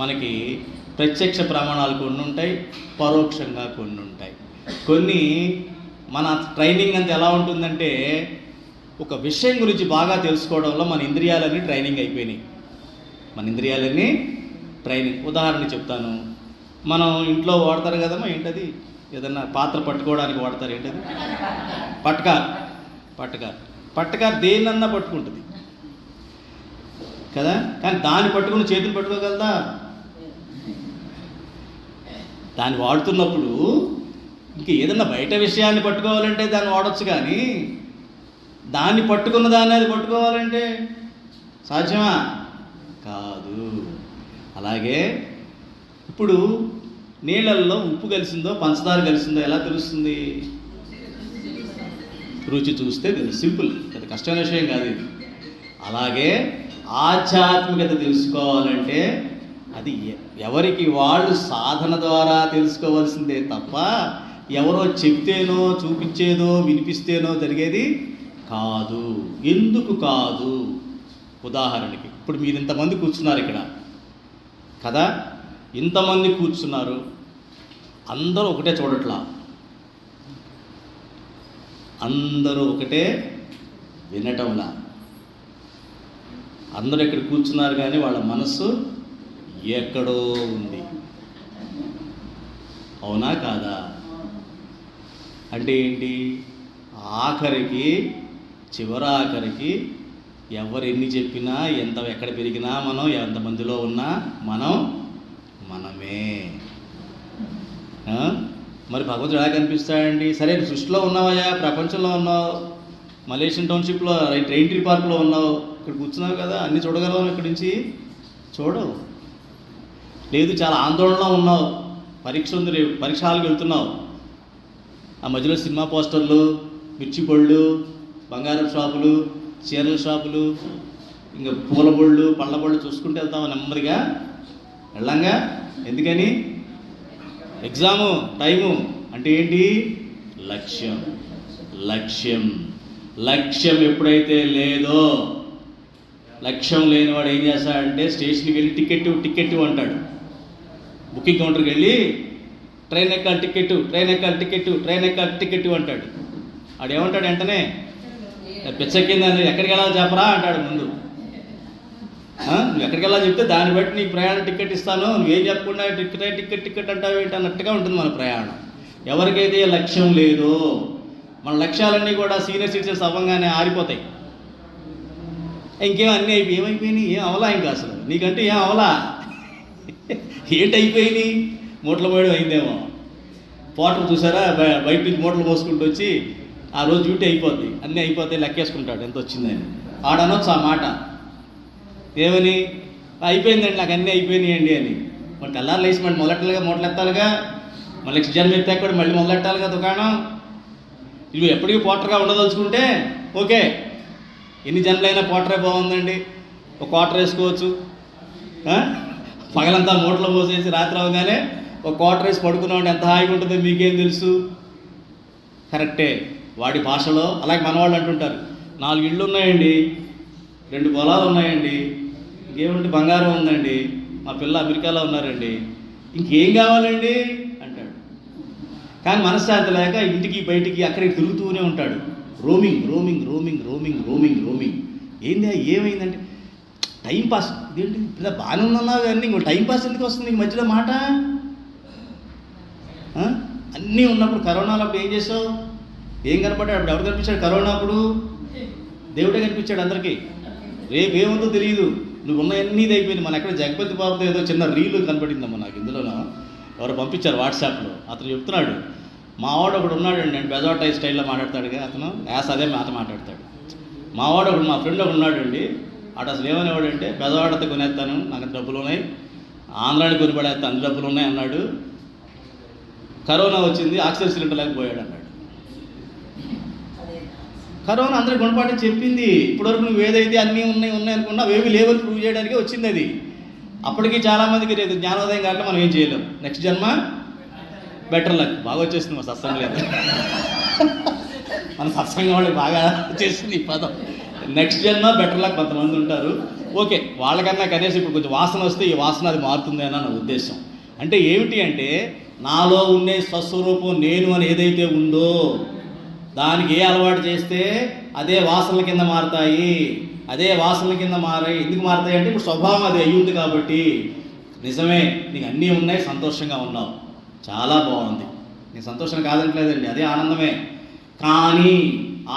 మనకి ప్రత్యక్ష ప్రమాణాలు కొన్ని ఉంటాయి, పరోక్షంగా కొన్ని ఉంటాయి. కొన్ని మన ట్రైనింగ్ అంతా ఎలా ఉంటుందంటే ఒక విషయం గురించి బాగా తెలుసుకోవడంలో మన ఇంద్రియాలన్నీ ట్రైనింగ్ అయిపోయినాయి. మన ఇంద్రియాలన్నీ ట్రైనింగ్. ఉదాహరణ చెప్తాను. మనం ఇంట్లో వాడతారు కదమ్మా, ఏంటది, ఏదన్నా పాత్ర పట్టుకోవడానికి వాడతారు, ఏంటది, పట్టకారు దేన్నన్నా పట్టుకుంటుంది కదా. కానీ దాన్ని పట్టుకుని చేతులు పట్టుకోగలదా? దాన్ని వాడుతున్నప్పుడు ఇంక ఏదన్నా బయట విషయాన్ని పట్టుకోవాలంటే దాన్ని వాడచ్చు, కానీ దాన్ని పట్టుకున్న దాన్ని అది పట్టుకోవాలంటే సాధ్యమా? కాదు. అలాగే ఇప్పుడు నీళ్ళల్లో ఉప్పు కలిసిందో పంచదార కలిసిందో ఎలా తెలుస్తుంది? రుచి చూస్తే తెలుసు. సింపుల్, అది కష్టమైన విషయం కాదు ఇది. అలాగే ఆధ్యాత్మికత తెలుసుకోవాలంటే అది ఎవరికి వాళ్ళు సాధన ద్వారా తెలుసుకోవాల్సిందే తప్ప ఎవరో చెప్తేనో చూపించేదో వినిపిస్తేనో జరిగేది కాదు. ఎందుకు కాదు? ఉదాహరణకి ఇప్పుడు మీరు ఇంతమంది కూర్చున్నారు ఇక్కడ కదా, ఇంతమంది కూర్చున్నారు, అందరూ ఒకటే చూడట్లా, అందరూ ఒకటే వినటంలా. అందరూ ఇక్కడ కూర్చున్నారు కానీ వాళ్ళ మనస్సు ఎక్కడో ఉంది. అవునా కాదా? అంటే ఏంటి? ఆఖరికి చివరాఖరికి ఎవరు ఎన్ని చెప్పినా ఎక్కడ పెరిగినా మనం ఎంతమందిలో ఉన్నా మనమే. మరి భగవంతుడు ఎలా కనిపిస్తాడండి? సరే సృష్టిలో ఉన్నావయ్యా, ప్రపంచంలో ఉన్నావు, మలేషియన్ టౌన్షిప్లో ట్రైన్ ట్రీ పార్క్లో ఉన్నావు, ఇక్కడ కూర్చున్నావు కదా, అన్నీ చూడగలవు, ఇక్కడి నుంచి చూడవు. లేదు చాలా ఆందోళనలో ఉన్నావు, పరీక్ష ఉంది, రేపు పరీక్ష హాల్కి వెళ్తున్నావు, ఆ మధ్యలో సినిమా పోస్టర్లు, మిర్చి పళ్ళు, బంగారం షాపులు, చీరల షాపులు, ఇంకా పూల బళ్ళు, పళ్ళ బళ్ళు చూసుకుంటూ వెళ్తాము నెమ్మదిగా వెళ్ళంగా. ఎందుకని? ఎగ్జాము టైము అంటే ఏంటి? లక్ష్యం ఎప్పుడైతే లేదో, లక్ష్యం లేనివాడు ఏం చేస్తాడంటే స్టేషన్కి వెళ్ళి టికెట్ అంటాడు. బుకింగ్ కౌంటర్కి వెళ్ళి ట్రైన్ ఎక్కాలి టికెట్ అంటాడు. ఆడేమంటాడు వెంటనే? పిచ్చెక్కిందని ఎక్కడికి వెళ్ళాలి చెప్పరా అంటాడు ముందు. నువ్వు ఎక్కడికి వెళ్ళాలి చెప్తే దాన్ని బట్టి నీకు ప్రయాణం టికెట్ ఇస్తాను, నువ్వేం చెప్పకుండా టికెట్ అంటావు ఏంటి అన్నట్టుగా ఉంటుంది మన ప్రయాణం. ఎవరికైతే లక్ష్యం లేదో మన లక్ష్యాలన్నీ కూడా సీనియర్ సిటిజన్స్ అవ్వగానే ఆరిపోతాయి. ఇంకేం అన్నీ ఏమైపోయినాయి, ఏం అవలా ఇంకా అసలు నీకంటే ఏం అవలా, ఏంటి అయిపోయినాయి, మూటలు పోయడం అయిందేమో. పోటర్ చూసారా, బయట నుంచి మూటలు మోసుకుంటూ వచ్చి ఆ రోజు డ్యూటీ అయిపోద్ది, అన్నీ అయిపోతాయి, లెక్కేసుకుంటాడు ఎంత వచ్చిందని. ఆడనొచ్చు ఆ మాట, ఏమని అయిపోయిందండి, నాకు అన్నీ అయిపోయినాయండి అని. మరి తెల్లారు లేచి మళ్ళీ మొదలెట్టాలిగా, మళ్ళీ నెక్స్ట్ జన్మ ఎత్తాక కూడా మళ్ళీ మొదలెట్టాలిగా దుకాణం. ఇవి ఎప్పటికీ పోటర్గా ఉండదలుచుకుంటే ఓకే, ఎన్ని జన్మలైనా పోటరే బాగుందండి, ఒక క్వార్టర్ వేసుకోవచ్చు. పగలంతా మూటలో పోసేసి రాత్రి అవగానే ఒక క్వార్టర్ వేసి పడుకున్నామండి, ఎంత హాయిగా ఉంటుందో మీకేం తెలుసు. కరెక్టే వాడి భాషలో. అలాగే మనవాళ్ళు అంటుంటారు, 4 ఇళ్ళు ఉన్నాయండి, 2 పొలాలు ఉన్నాయండి, ఇంకేమిటి బంగారం ఉందండి, మా పిల్ల అమెరికాలో ఉన్నారండి, ఇంకేం కావాలండి అంటాడు. కానీ మనశ్శాంతి లేక ఇంటికి బయటికి అక్కడికి తిరుగుతూనే ఉంటాడు. Roaming roaming roaming roaming roaming roaming. ఏంది ఏమైందంటే టైంపాస్. ఇదేంటి ఇలా బాగానే ఉందన్నావు కానీ ఇంకో టైంపాస్ ఎందుకు వస్తుంది నీకు మధ్యలో మాట? అన్నీ ఉన్నప్పుడు కరోనాలో అప్పుడు ఏం చేసావు? ఏం కనపడ్డాడు అప్పుడు? ఎవరు కనిపించాడు కరోనా అప్పుడు? దేవుడే కనిపించాడు అందరికీ. రేపు ఏముందో తెలియదు, నువ్వు ఉన్నవన్నీ ఇది అయిపోయింది. మన ఎక్కడ జగపతి బాబుతో ఏదో చిన్న రీలు కనపడిందమ్మా నాకు, ఇందులోనో ఎవరు పంపించారు వాట్సాప్లో. అతను చెప్తున్నాడు, మావాడు ఒకడు ఉన్నాడండి, నేను బెజాటై స్టైల్లో మాట్లాడతాడుగా అతను, అదే మాట మాట్లాడతాడు. మావాడు ఒకడు, మా ఫ్రెండ్ ఒకడు ఉన్నాడండి, అటు అసలు ఏమనేవాడంటే బెజవాడతో కొనేస్తాను, నాకు డబ్బులు ఉన్నాయి, ఆంధ్రాని కొనిపడేస్తాను, అన్ని డబ్బులు ఉన్నాయి అన్నాడు. కరోనా వచ్చింది, ఆక్సిజన్ సిలిండర్ లేకపోయాడు అన్నాడు. కరోనా అందరికి గుణపాఠం చెప్పింది. ఇప్పటివరకు నువ్వు ఏదైతే అన్నీ ఉన్నాయి అనుకున్నావు, ఏవి లేవని ప్రూవ్ చేయడానికి వచ్చింది అది. అప్పటికి చాలామందికి లేదు జ్ఞానోదయం కావట్లే, మనం ఏం చేయలేం. నెక్స్ట్ జన్మ బెటర్ లక్. బాగా వచ్చేస్తుంది మా సత్సంగం లేదు, మన సత్సంగం వాళ్ళకి బాగా వచ్చేసింది ఈ పదం. నెక్స్ట్ జన్మ బెటర్ లక్ కొంతమంది ఉంటారు. ఓకే, వాళ్ళకన్నా కనీసం ఇప్పుడు కొంచెం వాసన వస్తే ఈ వాసన అది మారుతుంది అని నా ఉద్దేశం. అంటే ఏమిటి అంటే, నాలో ఉండే స్వస్వరూపం నేను అని ఏదైతే ఉందో దానికి ఏ అలవాటు చేస్తే అదే వాసనల కింద మారుతాయి. అదే వాసనల కింద మారాయి. ఎందుకు మారుతాయి అంటే ఇప్పుడు స్వభావం అది అయ్యింది కాబట్టి. నిజమే, నీకు అన్నీ ఉన్నాయి, సంతోషంగా ఉన్నావు, చాలా బాగుంది, నీకు సంతోషం కాదంటలేదండి, అదే ఆనందమే. కానీ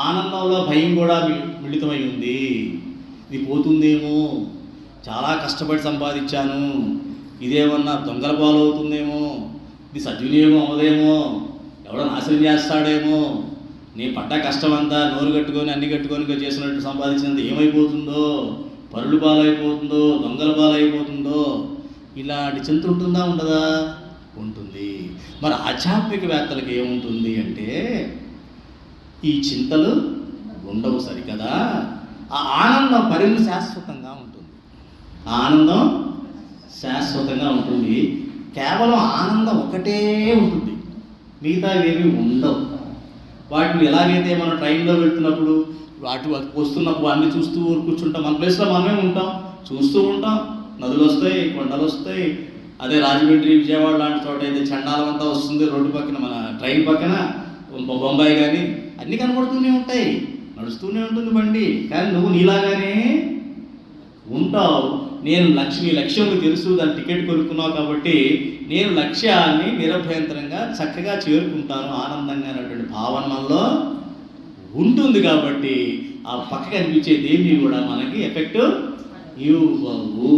ఆనందంలో భయం కూడా మిళితమై ఉంది. ఇది పోతుందేమో, చాలా కష్టపడి సంపాదించాను, ఇదేమన్నా దొంగల పాలు అవుతుందేమో, ఇది సద్వినియోగం అవ్వదేమో, ఎవడో నాశనం చేస్తాడేమో, నేను పడ్డ కష్టం అంతా నోరు కట్టుకొని అన్ని కట్టుకొని చేసినట్టు సంపాదించినంత ఏమైపోతుందో, పరులు పాలైపోతుందో, దొంగల పాలైపోతుందో, ఇలాంటి చింత ఉంటుందా ఉండదా? ఉంటుంది. మరి ఆధ్యాత్మికవేత్తలకు ఏముంటుంది అంటే ఈ చింతలు ఉండవు సరికదా. ఆ ఆనందం పరిమితి శాశ్వతంగా ఉంటుంది. ఆ ఆనందం శాశ్వతంగా ఉంటుంది. కేవలం ఆనందం ఒకటే ఉంటుంది, మిగతా ఏమీ ఉండవు. వాటిని ఎలాగైతే మనం ట్రైన్లో వెళ్తున్నప్పుడు వాటి వస్తున్నప్పుడు అన్నీ చూస్తూ కూర్చుంటాం, మన ప్లేస్లో మనమే ఉంటాం, చూస్తూ ఉంటాం. నదులు వస్తాయి, కొండలు వస్తాయి. అదే రాజమండ్రి విజయవాడ లాంటి చోట అయితే చండాలం అంతా వస్తుంది రోడ్డు పక్కన, మన ట్రైన్ పక్కన, బొంబాయి కానీ అన్నీ కనబడుతూనే ఉంటాయి, నడుస్తూనే ఉంటుంది బండి. కానీ నువ్వు నీలాగానే ఉంటావు. నేను లక్ష్యం తెలుసు, దాని టికెట్ కొనుక్కున్నావు కాబట్టి నేను లక్ష్యాన్ని నిరభ్యంతరంగా చక్కగా చేరుకుంటాను ఆనందంగా అనేటువంటి భావన మనలో ఉంటుంది. కాబట్టి ఆ పక్కకి అనిపించే దేన్ని కూడా మనకి ఎఫెక్ట్ ఇవ్వవు.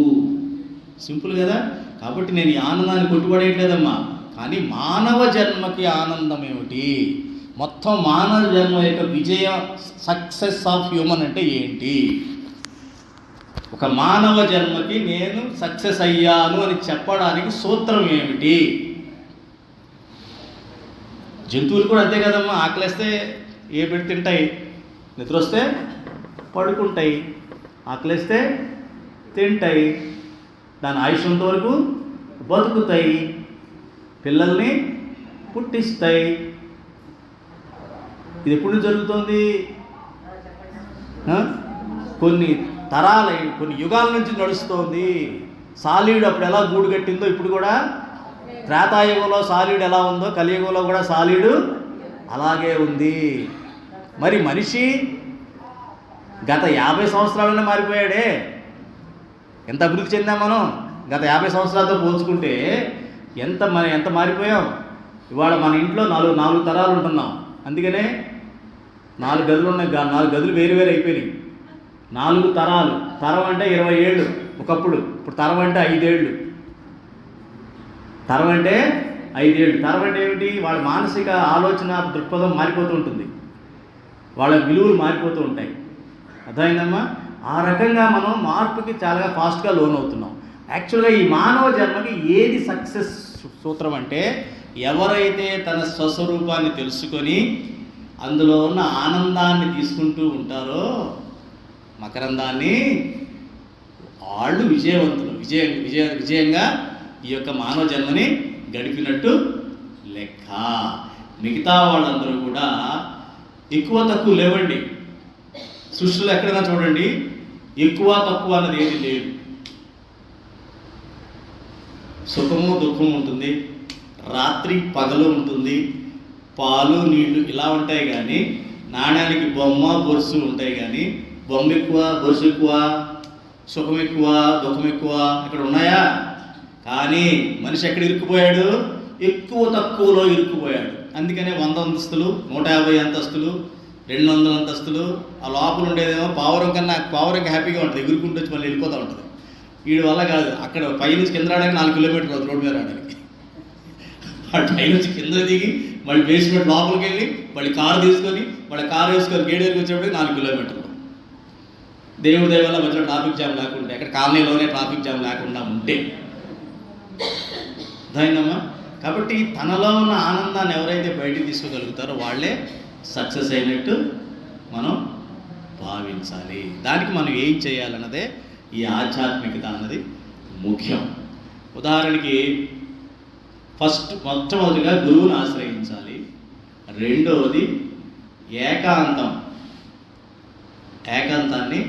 సింపుల్ కదా. కాబట్టి నేను ఈ ఆనందాన్ని కొట్టుబడేయట్లేదమ్మా. కానీ మానవ జన్మకి ఆనందం ఏమిటి, మొత్తం మానవ జన్మ యొక్క విజయ, సక్సెస్ ఆఫ్ హ్యూమన్ అంటే ఏంటి, ఒక మానవ జన్మకి నేను సక్సెస్ అయ్యాను అని చెప్పడానికి సూత్రం ఏమిటి? జంతువులు కూడా అంతే కదమ్మా. ఆకలిస్తే ఏ పెట్టి తింటాయి, నిద్ర వస్తే పడుకుంటాయి, ఆకలిస్తే తింటాయి, దాని ఆయుష్యంత వరకు బతుకుతాయి, పిల్లల్ని పుట్టిస్తాయి. ఇది ఎప్పుడు జరుగుతుంది? కొన్ని తరాలు, కొన్ని యుగాల నుంచి నడుస్తోంది. సాలీడు అప్పుడు ఎలా గూడు కట్టిందో ఇప్పుడు కూడా, త్రేతాయుగంలో సాలీడు ఎలా ఉందో కలియుగంలో కూడా సాలీడు అలాగే ఉంది. మరి మనిషి గత 50 సంవత్సరాలనే మారిపోయాడే. ఎంత అభివృద్ధి చెందాం మనం గత 50 సంవత్సరాలతో పోల్చుకుంటే, ఎంత మారిపోయాం. ఇవాళ మన ఇంట్లో 4 తరాలు ఉంటున్నాం. అందుకనే 4 గదులు ఉన్నాయి, 4 గదులు వేరు అయిపోయినాయి. 4 తరాలు. తరం అంటే 20 ఏళ్ళు ఒకప్పుడు, ఇప్పుడు తరం అంటే 5 ఏళ్ళు. తరం అంటే 5 ఏళ్ళు. తరం అంటే ఏమిటి? వాళ్ళ మానసిక ఆలోచన దృక్పథం మారిపోతూ ఉంటుంది, వాళ్ళ విలువలు మారిపోతూ ఉంటాయి. అర్థమైందమ్మా? ఆ రకంగా మనం మార్పుకి చాలా ఫాస్ట్గా లోన్ అవుతున్నాం. యాక్చువల్గా ఈ మానవ జన్మకి ఏది సక్సెస్ సూత్రం అంటే, ఎవరైతే తన స్వస్వరూపాన్ని తెలుసుకొని అందులో ఉన్న ఆనందాన్ని తీసుకుంటూ ఉంటారో, మకరందాన్ని, వాళ్ళు విజయవంతులు. విజయంగా ఈ యొక్క మానవ జన్మని గడిపినట్టు లెక్క. మిగతా వాళ్ళందరూ కూడా ఎక్కువ తక్కువ లేవండి. సృష్టిలో ఎక్కడైనా చూడండి, ఎక్కువ తక్కువ అన్నది ఏది లేదు. సుఖము దుఃఖము ఉంటుంది, రాత్రి పగలు ఉంటుంది, పాలు నీళ్లు ఇలా ఉంటాయి. కానీ నాణ్యానికి బొమ్మ బొరుసు ఉంటాయి. కానీ బొమ్మ ఎక్కువ, బొరుసు ఎక్కువ, సుఖం ఎక్కువ, దుఃఖం ఎక్కువ ఇక్కడ ఉన్నాయా? కానీ మనిషి ఎక్కడ ఇరుక్కుపోయాడు? ఎక్కువ తక్కువలో ఇరుక్కుపోయాడు. అందుకనే 100 అంతస్తులు, 150 అంతస్తులు, 200 అంతస్తులు. ఆ లోపల ఉండేదేమో పావురంగా హ్యాపీగా ఉంటుంది, ఎగురుకుంటూ వచ్చి మళ్ళీ వెళ్ళిపోతూ ఉంటుంది. వీడి వల్ల కాదు. అక్కడ పైనుంచి కింద రావడానికి 4 కిలోమీటర్లు అవుతుంది రోడ్డు మీద రావడానికి. ఆ పైనుంచి కింద దిగి మళ్ళీ బేస్మెంట్ లోపలికి వెళ్ళి మళ్ళీ కారు తీసుకొని మళ్ళీ కారు వేసుకొని గేడేరికి వచ్చేప్పటికి 4 కిలోమీటర్లు. దేవుడి దయ వల్ల మధ్యలో ట్రాఫిక్ జామ్ లేకుండా, ఎక్కడ కాలనీలోనే ట్రాఫిక్ జామ్ లేకుండా ఉంటే అర్థమైందమ్మా. కాబట్టి తనలో ఉన్న ఆనందాన్ని ఎవరైతే బయటికి తీసుకోగలుగుతారో వాళ్ళే సక్సెస్ అయినట్టు మనం భావించాలి. దానికి మనం ఏం చేయాలన్నదే ఈ ఆధ్యాత్మికత అన్నది ముఖ్యం. ఉదాహరణకి మొట్టమొదటిగా గురువుని ఆశ్రయించాలి. రెండవది ఏకాంతాన్ని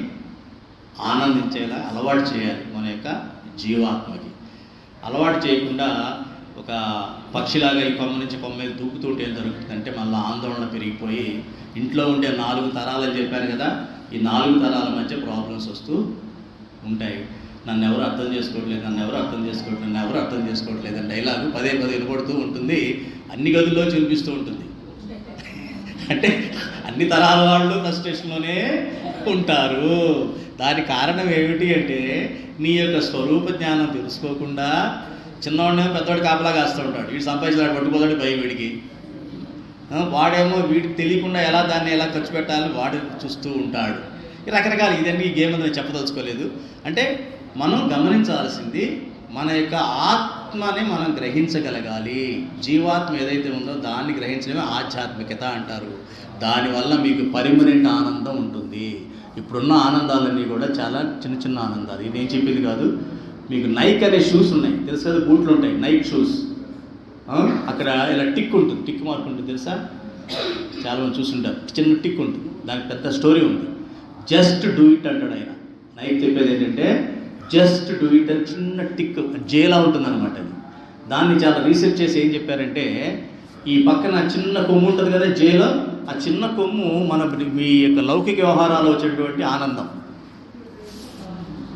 ఆనందించేలా అలవాటు చేయాలి. మన యొక్క జీవాత్మకి అలవాటు చేయకుండా ఒక పక్షిలాగా ఈ కొమ్మ నుంచి కొమ్మ మీద దూకుతుంటే ఏం జరుగుతుందంటే మళ్ళీ ఆందోళన పెరిగిపోయి ఇంట్లో ఉండే 4 తరాలని చెప్పాను కదా, ఈ 4 తరాల మధ్య ప్రాబ్లమ్స్ వస్తూ ఉంటాయి. నన్ను ఎవరు అర్థం చేసుకోవట్లేదు అని డైలాగు పదే వినపడుతూ ఉంటుంది. అన్ని గదుల్లో చూపిస్తూ ఉంటుంది. అంటే అన్ని తరాల వాళ్ళు ఫ్రస్ట్రేషన్లోనే ఉంటారు. దానికి కారణం ఏమిటి అంటే, నీ యొక్క స్వరూప జ్ఞానం తెలుసుకోకుండా చిన్నవాడినే పెద్దవాడు కాపలా కాస్తూ ఉంటాడు. వీడు సంపాదించాడు పట్టుకోదాడు భయం వీడికి. వాడేమో వీడికి తెలియకుండా దాన్ని ఎలా ఖర్చు పెట్టాలని వాడు చూస్తూ ఉంటాడు. రకరకాల ఇదన్నీ ఈ గేమ్ అని చెప్పదలుచుకోలేదు. అంటే మనం గమనించాల్సింది మన యొక్క ఆత్మని మనం గ్రహించగలగాలి. జీవాత్మ ఏదైతే ఉందో దాన్ని గ్రహించడమే ఆధ్యాత్మికత అంటారు. దానివల్ల మీకు పర్మనెంట్ ఆనందం ఉంటుంది. ఇప్పుడున్న ఆనందాలన్నీ కూడా చాలా చిన్న ఆనందాలు. ఇది నేను చెప్పింది కాదు. మీకు నైక్ అనే షూస్ ఉన్నాయి తెలుసు కదా, బూట్లు ఉంటాయి, నైక్ షూస్. అక్కడ ఇలా టిక్ ఉంటుంది, టిక్ మార్క్ ఉంటుంది తెలుసా? చాలామంది చూస్తుంటారు. చిన్న టిక్ ఉంటుంది, దానికి పెద్ద స్టోరీ ఉంది. జస్ట్ డూ ఇట్ అంటాడు ఆయన. నైక్ చెప్పేది ఏంటంటే జస్ట్ డూ ఇట్ అని చిన్న టిక్ జేలా ఉంటుంది అనమాట. అది దాన్ని చాలా రీసెర్చ్ చేసి ఏం చెప్పారంటే, ఈ పక్కన చిన్న కొమ్ము ఉంటుంది కదా జేలో, ఆ చిన్న కొమ్ము మీ యొక్క లౌకిక వ్యవహారాలు వచ్చేటువంటి ఆనందం.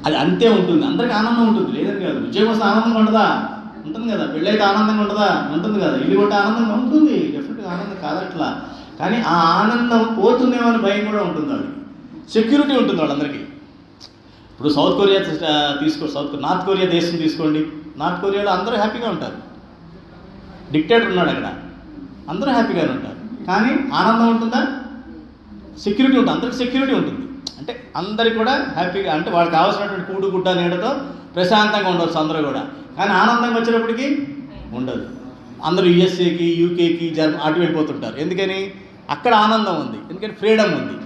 అది అంతే ఉంటుంది. అందరికీ ఆనందం ఉంటుంది లేదని కాదు. ఉద్యోగం వస్తే ఆనందంగా ఉండదా? ఉంటుంది కదా. పెళ్ళైతే ఆనందంగా ఉండదా? ఉంటుంది కదా. ఇల్లు కొట్టే ఆనందంగా ఉంటుంది, డెఫినెట్గా ఆనందం కాదట్లా. కానీ ఆ ఆనందం పోతుందేమో అని భయం కూడా ఉంటుంది వాళ్ళకి. సెక్యూరిటీ ఉంటుంది వాళ్ళందరికీ. ఇప్పుడు నార్త్ కొరియా దేశం తీసుకోండి. నార్త్ కొరియాలో అందరూ హ్యాపీగా ఉంటారు. డిక్టేటర్ ఉన్నాడు అక్కడ, అందరూ హ్యాపీగానే ఉంటారు. కానీ ఆనందం ఉంటుందా? సెక్యూరిటీ ఉంటుంది, అందరికి సెక్యూరిటీ ఉంటుంది. అంటే అందరికి కూడా హ్యాపీగా, అంటే వాళ్ళకి కావాల్సినటువంటి కూడు గుడ్డ నీడతో ప్రశాంతంగా ఉండవచ్చు అందరూ కూడా. కానీ ఆనందంగా వచ్చేటప్పటికి ఉండదు. అందరూ యుఎస్ఏకి, యూకేకి, అటు వెళ్ళిపోతుంటారు. ఎందుకని? అక్కడ ఆనందం ఉంది, ఎందుకంటే ఫ్రీడమ్ ఉంది,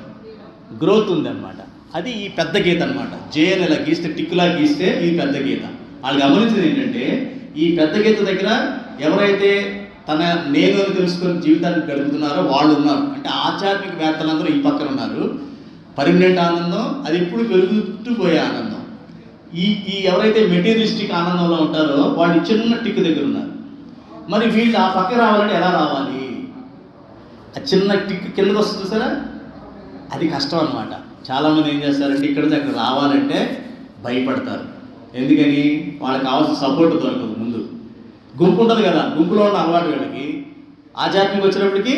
గ్రోత్ ఉంది అనమాట. అది ఈ పెద్ద గీత అనమాట. జేఎన్ ఇలా గీస్తే, టిక్కులా గీస్తే ఈ పెద్ద గీత. వాళ్ళు గమనించింది ఏంటంటే, ఈ పెద్ద గీత దగ్గర ఎవరైతే తన నేను తెలుసుకొని జీవితాన్ని గడుపుతున్నారో వాళ్ళు ఉన్నారు. అంటే ఆధ్యాత్మిక వేత్తలందరూ ఈ పక్కన ఉన్నారు. పర్మనెంట్ ఆనందం, అది ఎప్పుడు పెరుగుతూ పోయే ఆనందం. ఈ ఎవరైతే మెటీరియలిస్టిక్ ఆనందంలో ఉంటారో వాళ్ళు చిన్న టిక్ దగ్గర ఉన్నారు. మరి వీళ్ళు ఆ పక్క రావాలంటే ఎలా రావాలి? ఆ చిన్న టిక్ కిందకు వస్తుంది చూసారా, అది కష్టం అనమాట. చాలామంది ఏం చేస్తారంటే ఇక్కడ అక్కడ రావాలంటే భయపడతారు. ఎందుకని? వాళ్ళకి కావాల్సిన సపోర్ట్ దొరకదు. ముందు గుంపు ఉంటుంది కదా, గుంపులో ఉన్న అలవాటు వీళ్ళకి. ఆధ్యాత్మిక వచ్చినప్పటికీ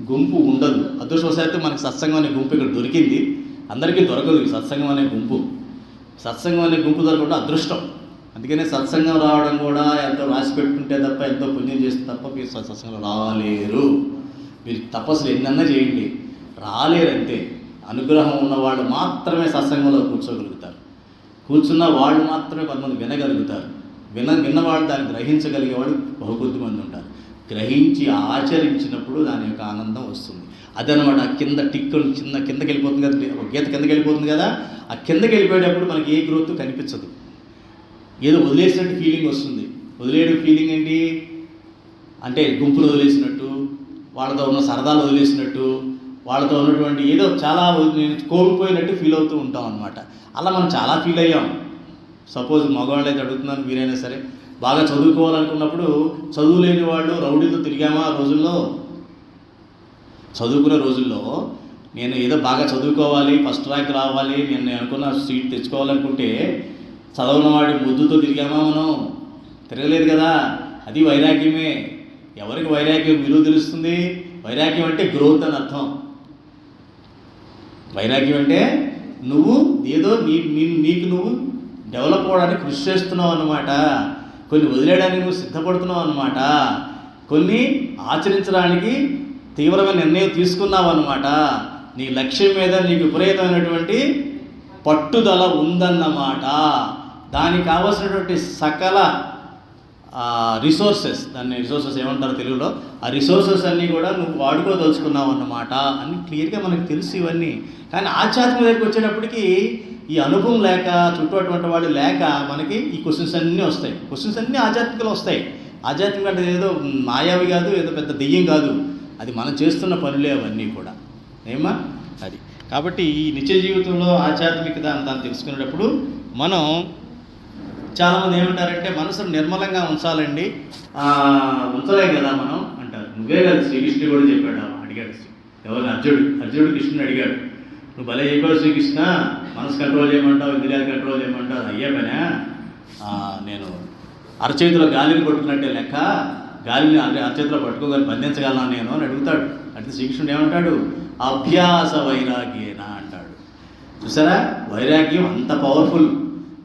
గుంపు ఉండదు. అదృష్టవశాత్తు మనకి సత్సంగం అనే గుంపు ఇక్కడ దొరికింది. అందరికీ దొరకదు సత్సంగం అనే గుంపు. సత్సంగం అనే గుంపు దొరకడం అదృష్టం. అందుకనే సత్సంగం రావడం కూడా ఎంతో రాసి పెట్టుకుంటే తప్ప, ఎంతో పుణ్యం చేస్తే తప్ప మీరు సత్సంగంలో రాలేరు. మీరు తపస్సులు ఎన్నన్నా చేయండి, రాలేరు అంతే. అనుగ్రహం ఉన్నవాళ్ళు మాత్రమే సత్సంగంలో కూర్చోగలుగుతారు. కూర్చున్న వాళ్ళు మాత్రమే కొంతమంది వినగలుగుతారు. విన్నవాళ్ళు దాన్ని గ్రహించగలిగేవాళ్ళు బహుకొద్ది మంది ఉంటారు. గ్రహించి ఆచరించినప్పుడు దాని యొక్క ఆనందం వస్తుంది. అదనమాట కింద టిక్కు కిందకి వెళ్ళిపోతుంది కదా, ఒక గీత కిందకి వెళ్ళిపోతుంది కదా, ఆ కిందకి వెళ్ళిపోయేటప్పుడు మనకి ఏ గ్రోత్ కనిపించదు. ఏదో వదిలేసినట్టు ఫీలింగ్ వస్తుంది. వదిలేయడం ఫీలింగ్ ఏంటి అంటే గుంపులు వదిలేసినట్టు, వాళ్ళతో ఉన్న సరదాలు వదిలేసినట్టు, వాళ్ళతో ఉన్నటువంటి ఏదో చాలా కోల్పోయినట్టు ఫీల్ అవుతూ ఉంటాం అనమాట. అలా మనం చాలా ఫీల్ అయ్యాం. సపోజ్ మగవాళ్ళు అయితే అడుగుతున్నాను, మీరైనా సరే బాగా చదువుకోవాలనుకున్నప్పుడు చదువు లేని వాళ్ళు రౌడీతో తిరిగామా ఆ రోజుల్లో? చదువుకునే రోజుల్లో నేను ఏదో బాగా చదువుకోవాలి, ఫస్ట్ ర్యాంక్ రావాలి, నేను అనుకున్న సీట్ తెచ్చుకోవాలనుకుంటే చదవనవాడి ముద్దుతో తిరిగామా? మనం తిరగలేదు కదా. అది వైరాగ్యమే. ఎవరికి వైరాగ్యం విలువ తెలుస్తుంది? వైరాగ్యం అంటే గ్రోత్ అని అర్థం. వైరాగ్యం అంటే నువ్వు ఏదో నీకు నువ్వు డెవలప్ అవ్వడానికి కృషి చేస్తున్నావు అన్నమాట. కొన్ని వదిలేయడానికి నువ్వు సిద్ధపడుతున్నావు అన్నమాట. కొన్ని ఆచరించడానికి తీవ్రమైన నిర్ణయం తీసుకున్నావు అన్నమాట. నీ లక్ష్యం మీద నీకు విపరీతమైనటువంటి పట్టుదల ఉందన్నమాట. దానికి కావాల్సినటువంటి సకల రిసోర్సెస్, దాన్ని రిసోర్సెస్ ఏమంటారో తెలుగులో, ఆ రిసోర్సెస్ అన్నీ కూడా నువ్వు వాడుకోదలుచుకున్నావు అన్నమాట. అన్నీ క్లియర్గా మనకు తెలుసు ఇవన్నీ. కానీ ఆధ్యాత్మిక దగ్గరికి వచ్చేటప్పటికి ఈ అనుభవం లేక, చుట్టూ అటువంటి వాళ్ళు లేక మనకి ఈ క్వశ్చన్స్ అన్నీ వస్తాయి. క్వశ్చన్స్ అన్నీ ఆధ్యాత్మికలు వస్తాయి. ఆధ్యాత్మిక అంటే ఏదో మాయావి కాదు, ఏదో పెద్ద దెయ్యం కాదు, అది మనం చేస్తున్న పనులే అవన్నీ కూడా. ఏమా అది. కాబట్టి ఈ నిత్య జీవితంలో ఆధ్యాత్మికత అంతా తెలుసుకునేటప్పుడు మనం చాలామంది ఏమంటారంటే మనసును నిర్మలంగా ఉంచాలండి, ఉంచలేం కదా మనం అంటారు. నువ్వే కదా శ్రీకృష్ణుడు కూడా చెప్పాడు, అడిగాడు ఎవరిని? అర్జునుడు కృష్ణుని అడిగాడు, నువ్వు భలే చెప్పాడు శ్రీకృష్ణ, మనసు కంట్రోల్ చేయమంటావు, ఇంద్రియాలు కంట్రోల్ చేయమంటావు, అయ్యే పనే నేను అరచేతిలో గాలిని పట్టుకున్నట్టే లెక్క, గాలిని అరచేతిలో పట్టుకోగలి బంధించగలను నేను అని అడుగుతాడు. అంటే శ్రీకృష్ణుడు ఏమంటాడు? అభ్యాస వైరాగ్యేనా అంటాడు. చూసారా, వైరాగ్యం అంత పవర్ఫుల్.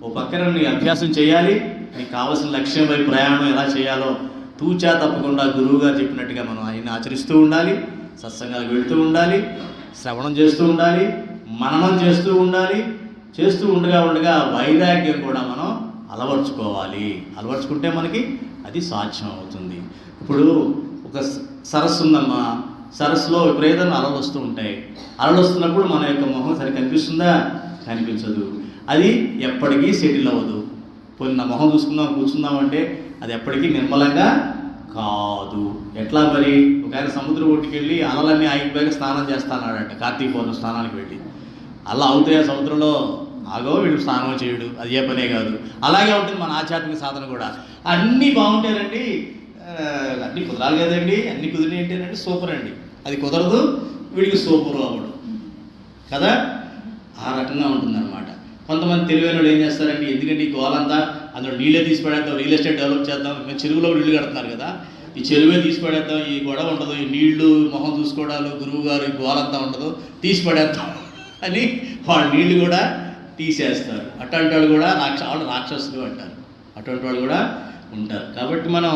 ఓ పక్కన నీ అభ్యాసం చేయాలి, నీకు కావాల్సిన లక్ష్యం వైపు ప్రయాణం ఎలా చేయాలో తూచా తప్పకుండా గురువు గారు చెప్పినట్టుగా మనం ఆయన్ని ఆచరిస్తూ ఉండాలి, సత్సంగాలకు వెళుతూ ఉండాలి, శ్రవణం చేస్తూ ఉండాలి, మననం చేస్తూ ఉండాలి. చేస్తూ ఉండగా వైరాగ్యం కూడా మనం అలవర్చుకోవాలి. అలవర్చుకుంటే మనకి అది సాధ్యం అవుతుంది. ఇప్పుడు ఒక సరస్సు ఉందమ్మా, సరస్సులో విపరీతంగా అలలు వస్తూ ఉంటాయి. అలలు వస్తున్నప్పుడు మన యొక్క మొహం సరి కనిపిస్తుందా? కనిపించదు. అది ఎప్పటికీ సెటిల్ అవ్వదు. పోయి నా మొహం చూసుకుందాం కూర్చుందామంటే అది ఎప్పటికీ నిర్మలంగా కాదు. ఎట్లా మరి? ఒక ఆయన సముద్రం ఒడ్డుకి వెళ్ళి అలలన్నీ ఆగిపోయాక స్నానం చేస్తానాడంట, కార్తీక పౌర్ణమి స్నానానికి వెళ్ళి. అలా అవుతాయా సముద్రంలో? ఆగో, వీడు స్నానం చేయడు, అది ఏ పనే కాదు. అలాగే ఉంటుంది మన ఆధ్యాత్మిక సాధన కూడా. అన్నీ బాగుంటాయండి, అన్నీ కుదరాలి కదండి, అన్నీ కుదిరి ఏంటంటే సూపర్ అండి. అది కుదరదు, వీడికి సూపర్ అవ్వడు కదా. ఆ రకంగా ఉంటుందన్నమాట. కొంతమంది తెలివైన వాళ్ళు ఏం చేస్తారండి, ఎందుకంటే ఈ గోలంతా అందులో నీళ్ళే తీసి పడేద్దాం, రియల్ ఎస్టేట్ డెవలప్ చేద్దాం, మేము చెరువులో ఇళ్ళు కడుతున్నారు కదా, ఈ చెరువే తీసి పడేద్దాం, ఈ గొడవ ఉండదు, ఈ నీళ్లు మొహం చూసుకోవడాలు గురువు గారు ఈ గోలంతా ఉండదు, తీసి పడేద్దాం అని వాళ్ళు నీళ్లు కూడా తీసేస్తారు. అటువంటి వాళ్ళు కూడా వాళ్ళు రాక్షసులు అంటారు. అటువంటి వాళ్ళు కూడా ఉంటారు. కాబట్టి మనం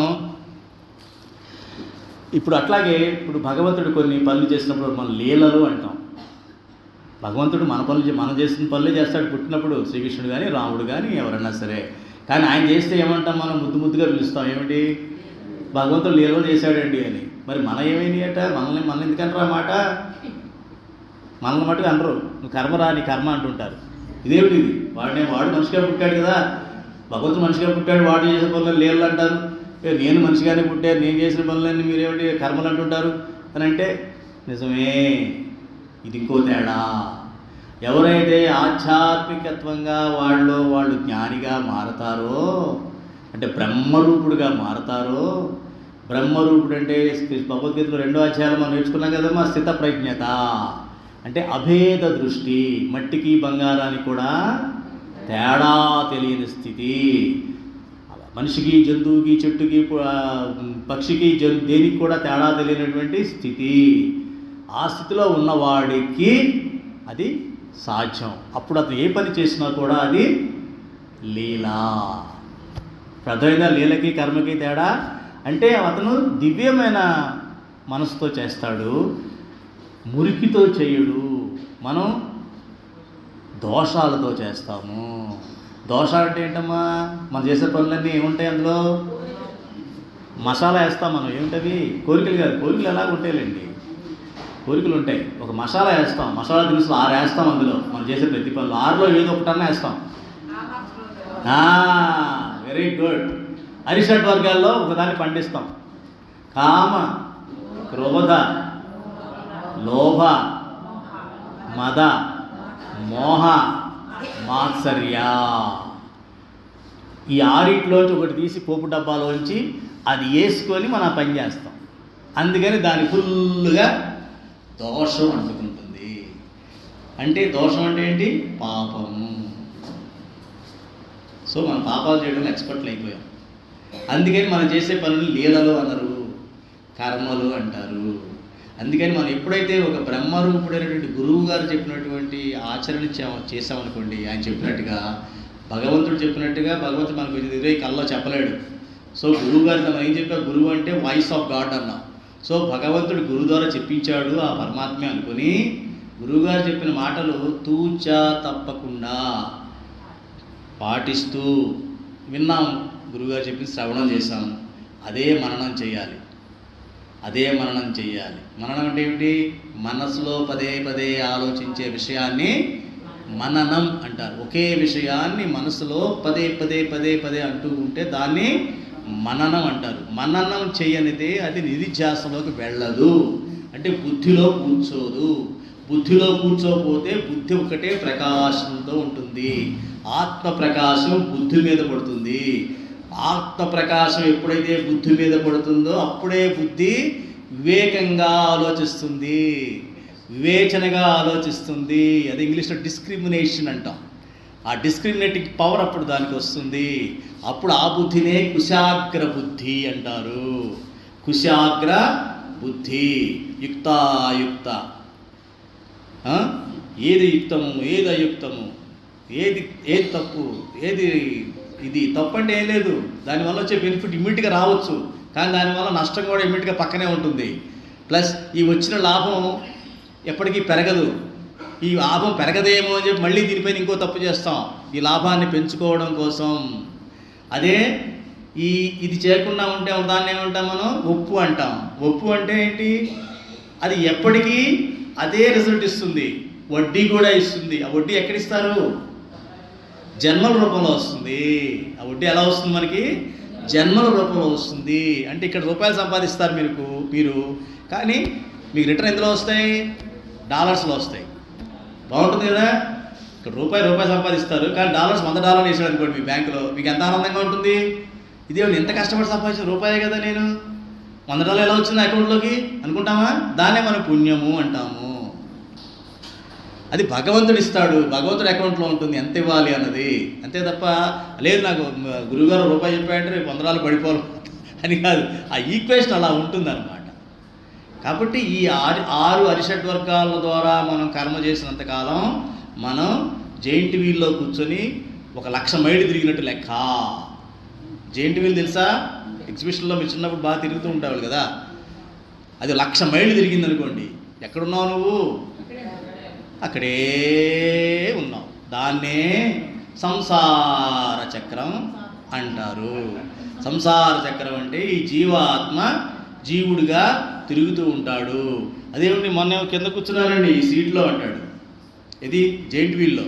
ఇప్పుడు అట్లాగే ఇప్పుడు భగవంతుడు కొన్ని పనులు చేసినప్పుడు మనం లీలలు అంటాం. భగవంతుడు మన పనులు మనం చేసిన పనులే చేస్తాడు. పుట్టినప్పుడు శ్రీకృష్ణుడు కానీ రాముడు కానీ ఎవరన్నా సరే. కానీ ఆయన చేస్తే ఏమంటాం? మనం ముద్దుగా పిలుస్తాం. ఏమిటి? భగవంతుడు లీలలు చేశాడండి అని. మరి మన ఏమైంది అట? మనల్ని ఎందుకంటారు ఆ మాట? మనల్ని మటుకు అనరు. నువ్వు కర్మరా, నీ కర్మ అంటుంటారు. ఇదేమిటి? వాడు మనిషిగా పుట్టాడు కదా, భగవంతుడు మనిషిగా పుట్టాడు, వాడు చేసే పనులను లీలలు అంటారు. నేను మనిషిగానే పుట్టాను, నేను చేసిన పనులన్నీ మీరేమిటి కర్మలు అంటుంటారు అని అంటే నిజమే. ఇది ఇంకో తేడా. ఎవరైతే ఆధ్యాత్మికత్వంగా వాళ్ళు జ్ఞానిగా మారతారో, అంటే బ్రహ్మరూపుడుగా మారతారో, బ్రహ్మరూపుడు అంటే భగవద్గీతలో 2వ అధ్యాయంలో మనం నేర్చుకున్నాం కదమ్మా, స్థిత ప్రజ్ఞత అంటే అభేద దృష్టి. మట్టికి బంగారానికి కూడా తేడా తెలియని స్థితి. మనిషికి, జంతువుకి, చెట్టుకి, పక్షికి, దేనికి కూడా తేడా తెలియనటువంటి స్థితి. ఆ స్థితిలో ఉన్నవాడికి అది సాధ్యం. అప్పుడు అతను ఏ పని చేసినా కూడా అది లీలా. ప్రధానంగా లీలకి కర్మకి తేడా అంటే అతను దివ్యమైన మనసుతో చేస్తాడు, మురికితో చేయడు. మనం దోషాలతో చేస్తాము. దోషాలు అంటే ఏంటమ్మా? మనం చేసే పనులన్నీ ఏముంటాయి అందులో? మసాలా వేస్తాం మనం. ఏమిటవి? కోరికలు కాదు. కోరికలు ఎలాగ ఉంటాయిలేండి, కోరికలు ఉంటాయి. ఒక మసాలా వేస్తాం, మసాలా దినుసులు 6 వేస్తాం అందులో. మనం చేసే ప్రతి పనులు 6లో ఏదో ఒకటన్నా వేస్తాం. Very good. అరిషడ్ వర్గాల్లో ఒకదాన్ని పండిస్తాం. కామ, క్రోధ, లోభ, మద, మోహ, మాత్సర్య. ఈ 6లోంచి ఒకటి తీసి పోపు డబ్బాలోంచి అది వేసుకొని మనం పని చేస్తాం. అందుకని దాని ఫుల్గా దోషం అంటుకుంటుంది. అంటే దోషం అంటే ఏంటి? పాపము. సో మనం పాపాలు చేయడంలో ఎక్స్పర్ట్లు అయిపోయాం. అందుకని మనం చేసే పనులు లీలలు అనరు, కర్మలు అంటారు. అందుకని మనం ఎప్పుడైతే ఒక బ్రహ్మరూపుడైనటువంటి గురువు గారు చెప్పినటువంటి ఆచరణ చేసామనుకోండి, ఆయన చెప్పినట్టుగా, భగవంతుడు చెప్పినట్టుగా, భగవంతుడు మనకు ఎదురై కల్లో చెప్పలేడు. సో గురువు గారు మనం ఏం చెప్పా? గురువు అంటే వాయిస్ ఆఫ్ గాడ్ అన్నాం. సో భగవంతుడు గురువు ద్వారా చెప్పించాడు, ఆ పరమాత్మే అనుకుని గురువుగారు చెప్పిన మాటలు తూచా తప్పకుండా పాటిస్తూ విన్నాము. గురువుగారు చెప్పి శ్రవణం చేశాము. అదే మననం చేయాలి. మననం అంటే ఏమిటి? మనసులో పదే పదే ఆలోచించే విషయాన్ని మననం అంటారు. ఒకే విషయాన్ని మనసులో పదే పదే పదే పదే అంటూ ఉంటే దాన్ని మననం అంటారు. మననం చేయనిదే అది నిధిధ్యాసలోకి వెళ్ళదు. అంటే బుద్ధిలో కూర్చోదు. బుద్ధిలో కూర్చోపోతే బుద్ధి ఒకటే ప్రకాశంతో ఉంటుంది. ఆత్మ ప్రకాశం బుద్ధి మీద పడుతుంది. ఆత్మ ప్రకాశం ఎప్పుడైతే బుద్ధి మీద పడుతుందో అప్పుడే బుద్ధి వివేకంగా ఆలోచిస్తుంది, వివేచనగా ఆలోచిస్తుంది. అది ఇంగ్లీష్లో డిస్క్రిమినేషన్ అంటాం. ఆ డిస్క్రిమినేటింగ్ పవర్ అప్పుడు దానికి వస్తుంది. అప్పుడు ఆ బుద్ధినే కుశాగ్ర బుద్ధి అంటారు. కుశాగ్ర బుద్ధి. యుక్తాయుక్త. ఏది యుక్తము, ఏది అయుక్తము, ఏది తప్పు, ఏది ఇది తప్పు అంటే ఏం లేదు. దానివల్ల వచ్చే బెనిఫిట్ ఇమ్మీడియట్గా రావచ్చు, కానీ దానివల్ల నష్టం కూడా ఇమ్మీడియట్గా పక్కనే ఉంటుంది. ప్లస్ ఈ వచ్చిన లాభం ఎప్పటికీ పెరగదు. ఈ లాభం పెరగదేమో అని చెప్పి మళ్ళీ దీనిపైన ఇంకో తప్పు చేస్తాం ఈ లాభాన్ని పెంచుకోవడం కోసం. అదే ఇది చేయకుండా ఉంటే దాన్ని ఏమంటాం మనం? ఒప్పు అంటాం. ఒప్పు అంటే ఏంటి? అది ఎప్పటికీ అదే రిజల్ట్ ఇస్తుంది, వడ్డీ కూడా ఇస్తుంది. ఆ వడ్డీ ఎక్కడిస్తారు? జన్మల రూపంలో వస్తుంది. ఆ వడ్డీ ఎలా వస్తుంది మనకి? జన్మల రూపంలో వస్తుంది. అంటే ఇక్కడ రూపాయలు సంపాదిస్తారు మీరు, కానీ మీకు రిటర్న్ ఎందులో వస్తాయి? డాలర్స్లో వస్తాయి. బాగుంటుంది కదా? ఇక్కడ రూపాయి సంపాదిస్తారు, కానీ $100 వేసాడు అనుకోండి మీ బ్యాంకులో, మీకు ఎంత ఆనందంగా ఉంటుంది? ఇదేమిటి ఎంత కష్టపడి సంపాదించిన రూపాయే కదా, నేను $100 ఎలా వచ్చింది అకౌంట్లోకి అనుకుంటామా? దాన్నే మనం పుణ్యము అంటాము. అది భగవంతుడు ఇస్తాడు, భగవంతుడి అకౌంట్లో ఉంటుంది ఎంత ఇవ్వాలి అన్నది. అంతే తప్ప లేదు నాకు గురువుగారు రూపాయి చెప్పాడంటే రేపు $100 పడిపోవాలి అని కాదు. ఆ ఈక్వేషన్ అలా ఉంటుందన్నమాట. కాబట్టి ఈ 6 అరిషడ్ వర్గాల ద్వారా మనం కర్మ చేసినంతకాలం మనం జైంట్ వీల్లో కూర్చొని 1,00,000 మైళ్ళు తిరిగినట్టు లెక్క. జైంట్ వీల్ తెలుసా? ఎగ్జిబిషన్లో మీరు చిన్నప్పుడు బాగా తిరుగుతూ ఉంటావు కదా. అది 1,00,000 మైళ్ళు తిరిగింది అనుకోండి. ఎక్కడున్నావు నువ్వు? అక్కడే ఉన్నావు. దాన్నే సంసార చక్రం అంటారు. సంసార చక్రం అంటే ఈ జీవాత్మ జీవుడిగా తిరుగుతూ ఉంటాడు. అదేమిటి మొన్న కింద కూర్చున్నానండి ఈ సీట్లో అంటాడు. ఇది జైంట్ వీల్లో.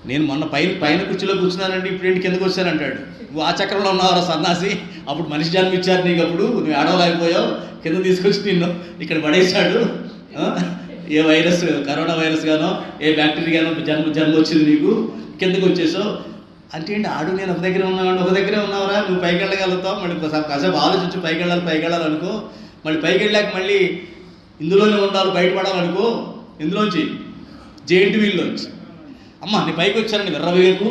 నేను మొన్న పైన కుర్చీలో కూర్చున్నానండి, ఇప్పుడు ఏంటి కిందకు వచ్చానంటాడు. నువ్వు ఆ చక్రంలో ఉన్నావు సన్నాసి, అప్పుడు మనిషి జన్మ ఇచ్చారు నీకు, అప్పుడు నువ్వు ఆడవలేకపోయావు, కింద తీసుకొచ్చి నిన్ను ఇక్కడ పడేశాడు. ఏ వైరస్, కరోనా వైరస్ గానో ఏ బ్యాక్టీరియానో జన్మ వచ్చింది నీకు, కిందకు వచ్చేసావు అంటే ఏంటి? ఆడు నేను ఒక దగ్గర ఉన్నాను, ఒక దగ్గరే ఉన్నావురా, నువ్వు పైకి వెళ్ళగలుగుతావు. మళ్ళీ కాసేపు ఆలోచించి పైకి వెళ్ళాలనుకో, మళ్ళీ పైకి వెళ్ళాక మళ్ళీ ఇందులోనే ఉండాలి, బయటపడాలనుకో. ఇందులోంచి జైంట్ వీల్లోంచి అమ్మ నీ పైకి వచ్చానని విర్రవేయకు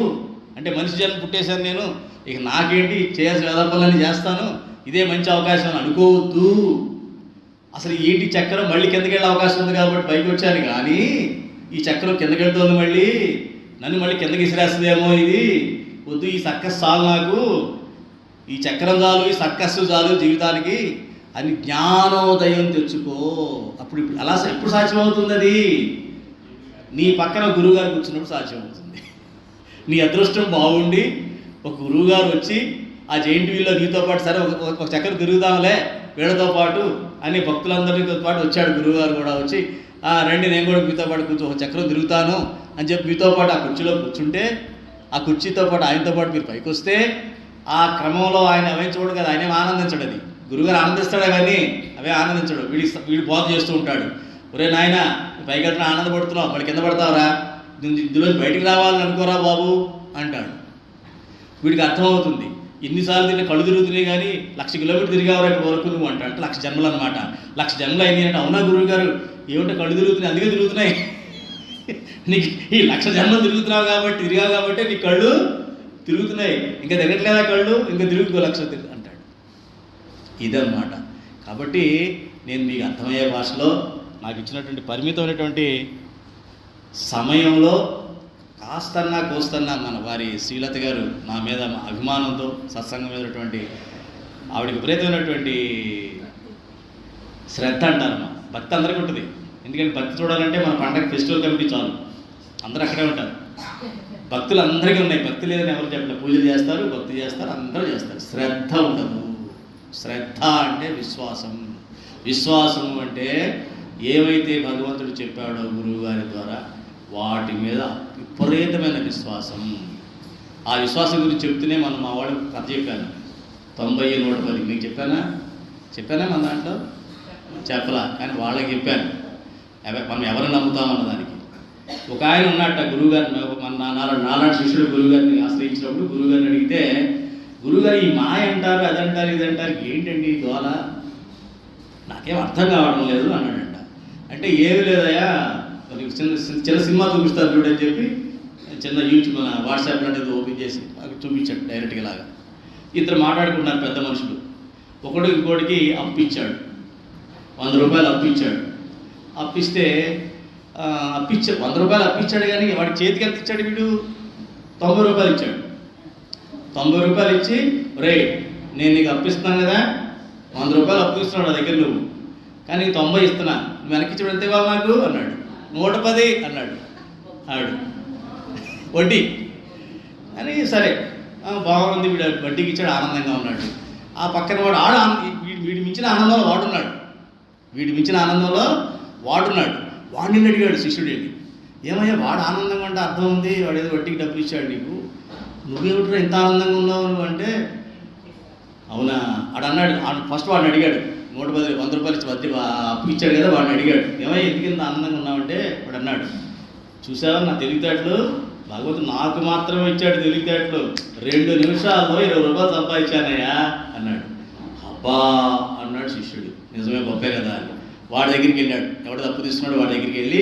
అంటే మనిషి జన్మ పుట్టేశాను నేను, ఇక నాకేంటి చేయాల్సిన వేదపనులన్నీ చేస్తాను, ఇదే మంచి అవకాశం అని అనుకోవద్దు. అసలు ఏంటి చక్రం మళ్ళీ కిందకి వెళ్ళే అవకాశం ఉంది కాబట్టి పైకి వచ్చాను, కానీ ఈ చక్రం కిందకి వెళ్తుంది, మళ్ళీ నన్ను మళ్ళీ కిందకి విసిరేస్తుందేమో, ఇది వద్దు, ఈ సర్కస్ చాలు నాకు, ఈ చక్రం చాలు, ఈ సర్కస్ చాలు జీవితానికి అని జ్ఞానోదయం తెచ్చుకో. అప్పుడు అలా ఎప్పుడు సాధ్యం అవుతుంది? అది నీ పక్కన గురువుగారు కూర్చున్నప్పుడు సాధ్యం అవుతుంది. నీ అదృష్టం బాగుండి ఒక గురువుగారు వచ్చి ఆ జైంట్ వీల్లో నీతో పాటు సరే ఒక చక్రం తిరుగుదాంలే వీళ్ళతో పాటు అని భక్తులందరితో పాటు వచ్చాడు. గురువుగారు కూడా వచ్చి రండి నేను కూడా మీతో పాటు కూర్చో ఒక చక్రం తిరుగుతాను అని చెప్పి మీతో పాటు ఆ కుర్చీలో కూర్చుంటే, ఆ కుర్చీతో పాటు ఆయనతో పాటు మీరు పైకి వస్తే ఆ క్రమంలో ఆయన అవే చూడు కదా, ఆయనేం ఆనందించడు. అది గురువుగారు ఆనందిస్తాడే కానీ అవే ఆనందించడు. వీడి బోధ చేస్తూ ఉంటాడు. ఒరే నాయన పైకి వెళ్తున్నా ఆనందపడుతున్నావు, మళ్ళీ కింద పడతావురా, ఇందులో బయటికి రావాలని అనుకోరా బాబు అంటాడు. వీడికి అర్థమవుతుంది ఎన్నిసార్లు తిరిగి కళ్ళు తిరుగుతున్నాయి కానీ 1,00,000 కిలోమీటర్లు తిరిగావు ఇక్కడ వరకు నువ్వు అంటే 1,00,000 జన్మలు అనమాట. 1,00,000 జన్మలు అయింది అంటే అవునా గురువు గారు ఏమిటో కళ్ళు తిరుగుతున్నాయి అందుకే తిరుగుతున్నాయి, నీకు ఈ 1,00,000 జన్మలు తిరిగావు కాబట్టి నీ కళ్ళు తిరుగుతున్నాయి, ఇంకా తిరగట్లేదా కళ్ళు, ఇంకా తిరుగుకో 1,00,000 తిరుగు అంటాడు. ఇదన్నమాట. కాబట్టి నేను మీకు అర్థమయ్యే భాషలో నాకు ఇచ్చినటువంటి పరిమితమైనటువంటి సమయంలో కాస్తన్నా కోస్తన్నా మన వారి శ్రీలత గారు నా మీద అభిమానంతో సత్సంగం మీదటువంటి ఆవిడకి విపరీతమైనటువంటి శ్రద్ధ అంటారమ్మా. భక్తి అందరికీ ఉంటుంది. ఎందుకంటే భక్తి చూడాలంటే మన పండగ ఫెస్టివల్ కమిటీ చాలు, అందరూ అక్కడే ఉంటారు. భక్తులు అందరికీ ఉన్నాయి, భక్తి లేదని ఎవరు చెప్పలేదు. పూజలు చేస్తారు, భక్తి చేస్తారు, అందరూ చేస్తారు. శ్రద్ధ ఉండదు. శ్రద్ధ అంటే విశ్వాసము అంటే ఏవైతే భగవంతుడు చెప్పాడో గురువు గారి ద్వారా వాటి మీద విపరీతమైన విశ్వాసం. ఆ విశ్వాసం గురించి చెప్తూనే మనం మా వాళ్ళకి కథ చెప్పాను. 90-110 మీకు చెప్పానా మన దాంట్లో చెప్పలా, కానీ వాళ్ళకి చెప్పాను. మనం ఎవరు నమ్ముతామన్న దానికి. ఒక ఆయన ఉన్నట్ట గురువుగారిని, నాలాంటి శిష్యుడు గురువుగారిని ఆశ్రయించినప్పుడు గురువుగారిని అడిగితే, గురువుగారు ఈ మాయ అంటారు, అదంటారు, ఇదంటారు, ఏంటండి గోల, నాకేం అర్థం కావడం లేదు అన్నాడంట. అంటే ఏమి లేదయ్యా, చిన్న సినిమా చూపిస్తారు చూడని చెప్పి చిన్న యూట్యూబ్ మన వాట్సాప్ లాంటిది ఓపెన్ చేసి చూపించాడు డైరెక్ట్గా లాగా. ఇద్దరు మాట్లాడుకుంటున్నారు పెద్ద మనుషులు. ఒకడు ఇంకోటికి అప్పు ఇచ్చాడు, 100 రూపాయలు అప్పు ఇచ్చాడు. అప్పిస్తే 100 రూపాయలు అప్పిచ్చాడు కానీ వాడి చేతికి ఎంత ఇచ్చాడు? వీడు 90 రూపాయలు ఇచ్చాడు. 90 రూపాయలు ఇచ్చి, రే నేను నీకు అప్పిస్తున్నాను కదా, 100 రూపాయలు అప్పు ఇస్తున్నాడు నా దగ్గర నువ్వు, కానీ 90 ఇస్తున్నా, నువ్వు వెనక్కి ఇచ్చి ఎంత ఇవ్వాలి నాకు అన్నాడు. 110 అన్నాడు ఆడు వడ్డీ అని. సరే బాగుంది, వీడు వడ్డీకి ఇచ్చాడు, ఆనందంగా ఉన్నాడు. ఆ పక్కన వాడు వీడి మించిన ఆనందంలో వాడున్నాడు. వాడిని అడిగాడు శిష్యుడు వెళ్ళి, ఏమయ్యా వాడు ఆనందంగా అంటే అర్థం ఉంది, వాడు ఏదో వడ్డీకి డబ్బులు ఇచ్చాడు నీకు, నువ్వేమిట్రా ఇంత ఆనందంగా ఉన్నావు నువ్వు అంటే, అవునా ఆడు అన్నాడు. ఫస్ట్ వాడిని అడిగాడు, 100 రూపాయలు ఇచ్చి వడ్డీ అప్పు ఇచ్చాడు కదా, వాడిని అడిగాడు, ఏమయ్యా ఎందుకు ఇంత ఆనందంగా ఉన్నావంటే వాడు అన్నాడు, చూసావా నా తెలివితేటలు, భగవంతుడు నాకు మాత్రమే ఇచ్చాడు తెలివితేటలు, 2 నిమిషాల్లో 20 రూపాయలు సంపాదించానయ్యా అన్నాడు. అబ్బా అన్నాడు శిష్యుడు, నిజమే గొప్పే కదా అని. వాడి దగ్గరికి వెళ్ళాడు, ఎవడు తప్పు తీసుకున్నాడు వాడి దగ్గరికి వెళ్ళి,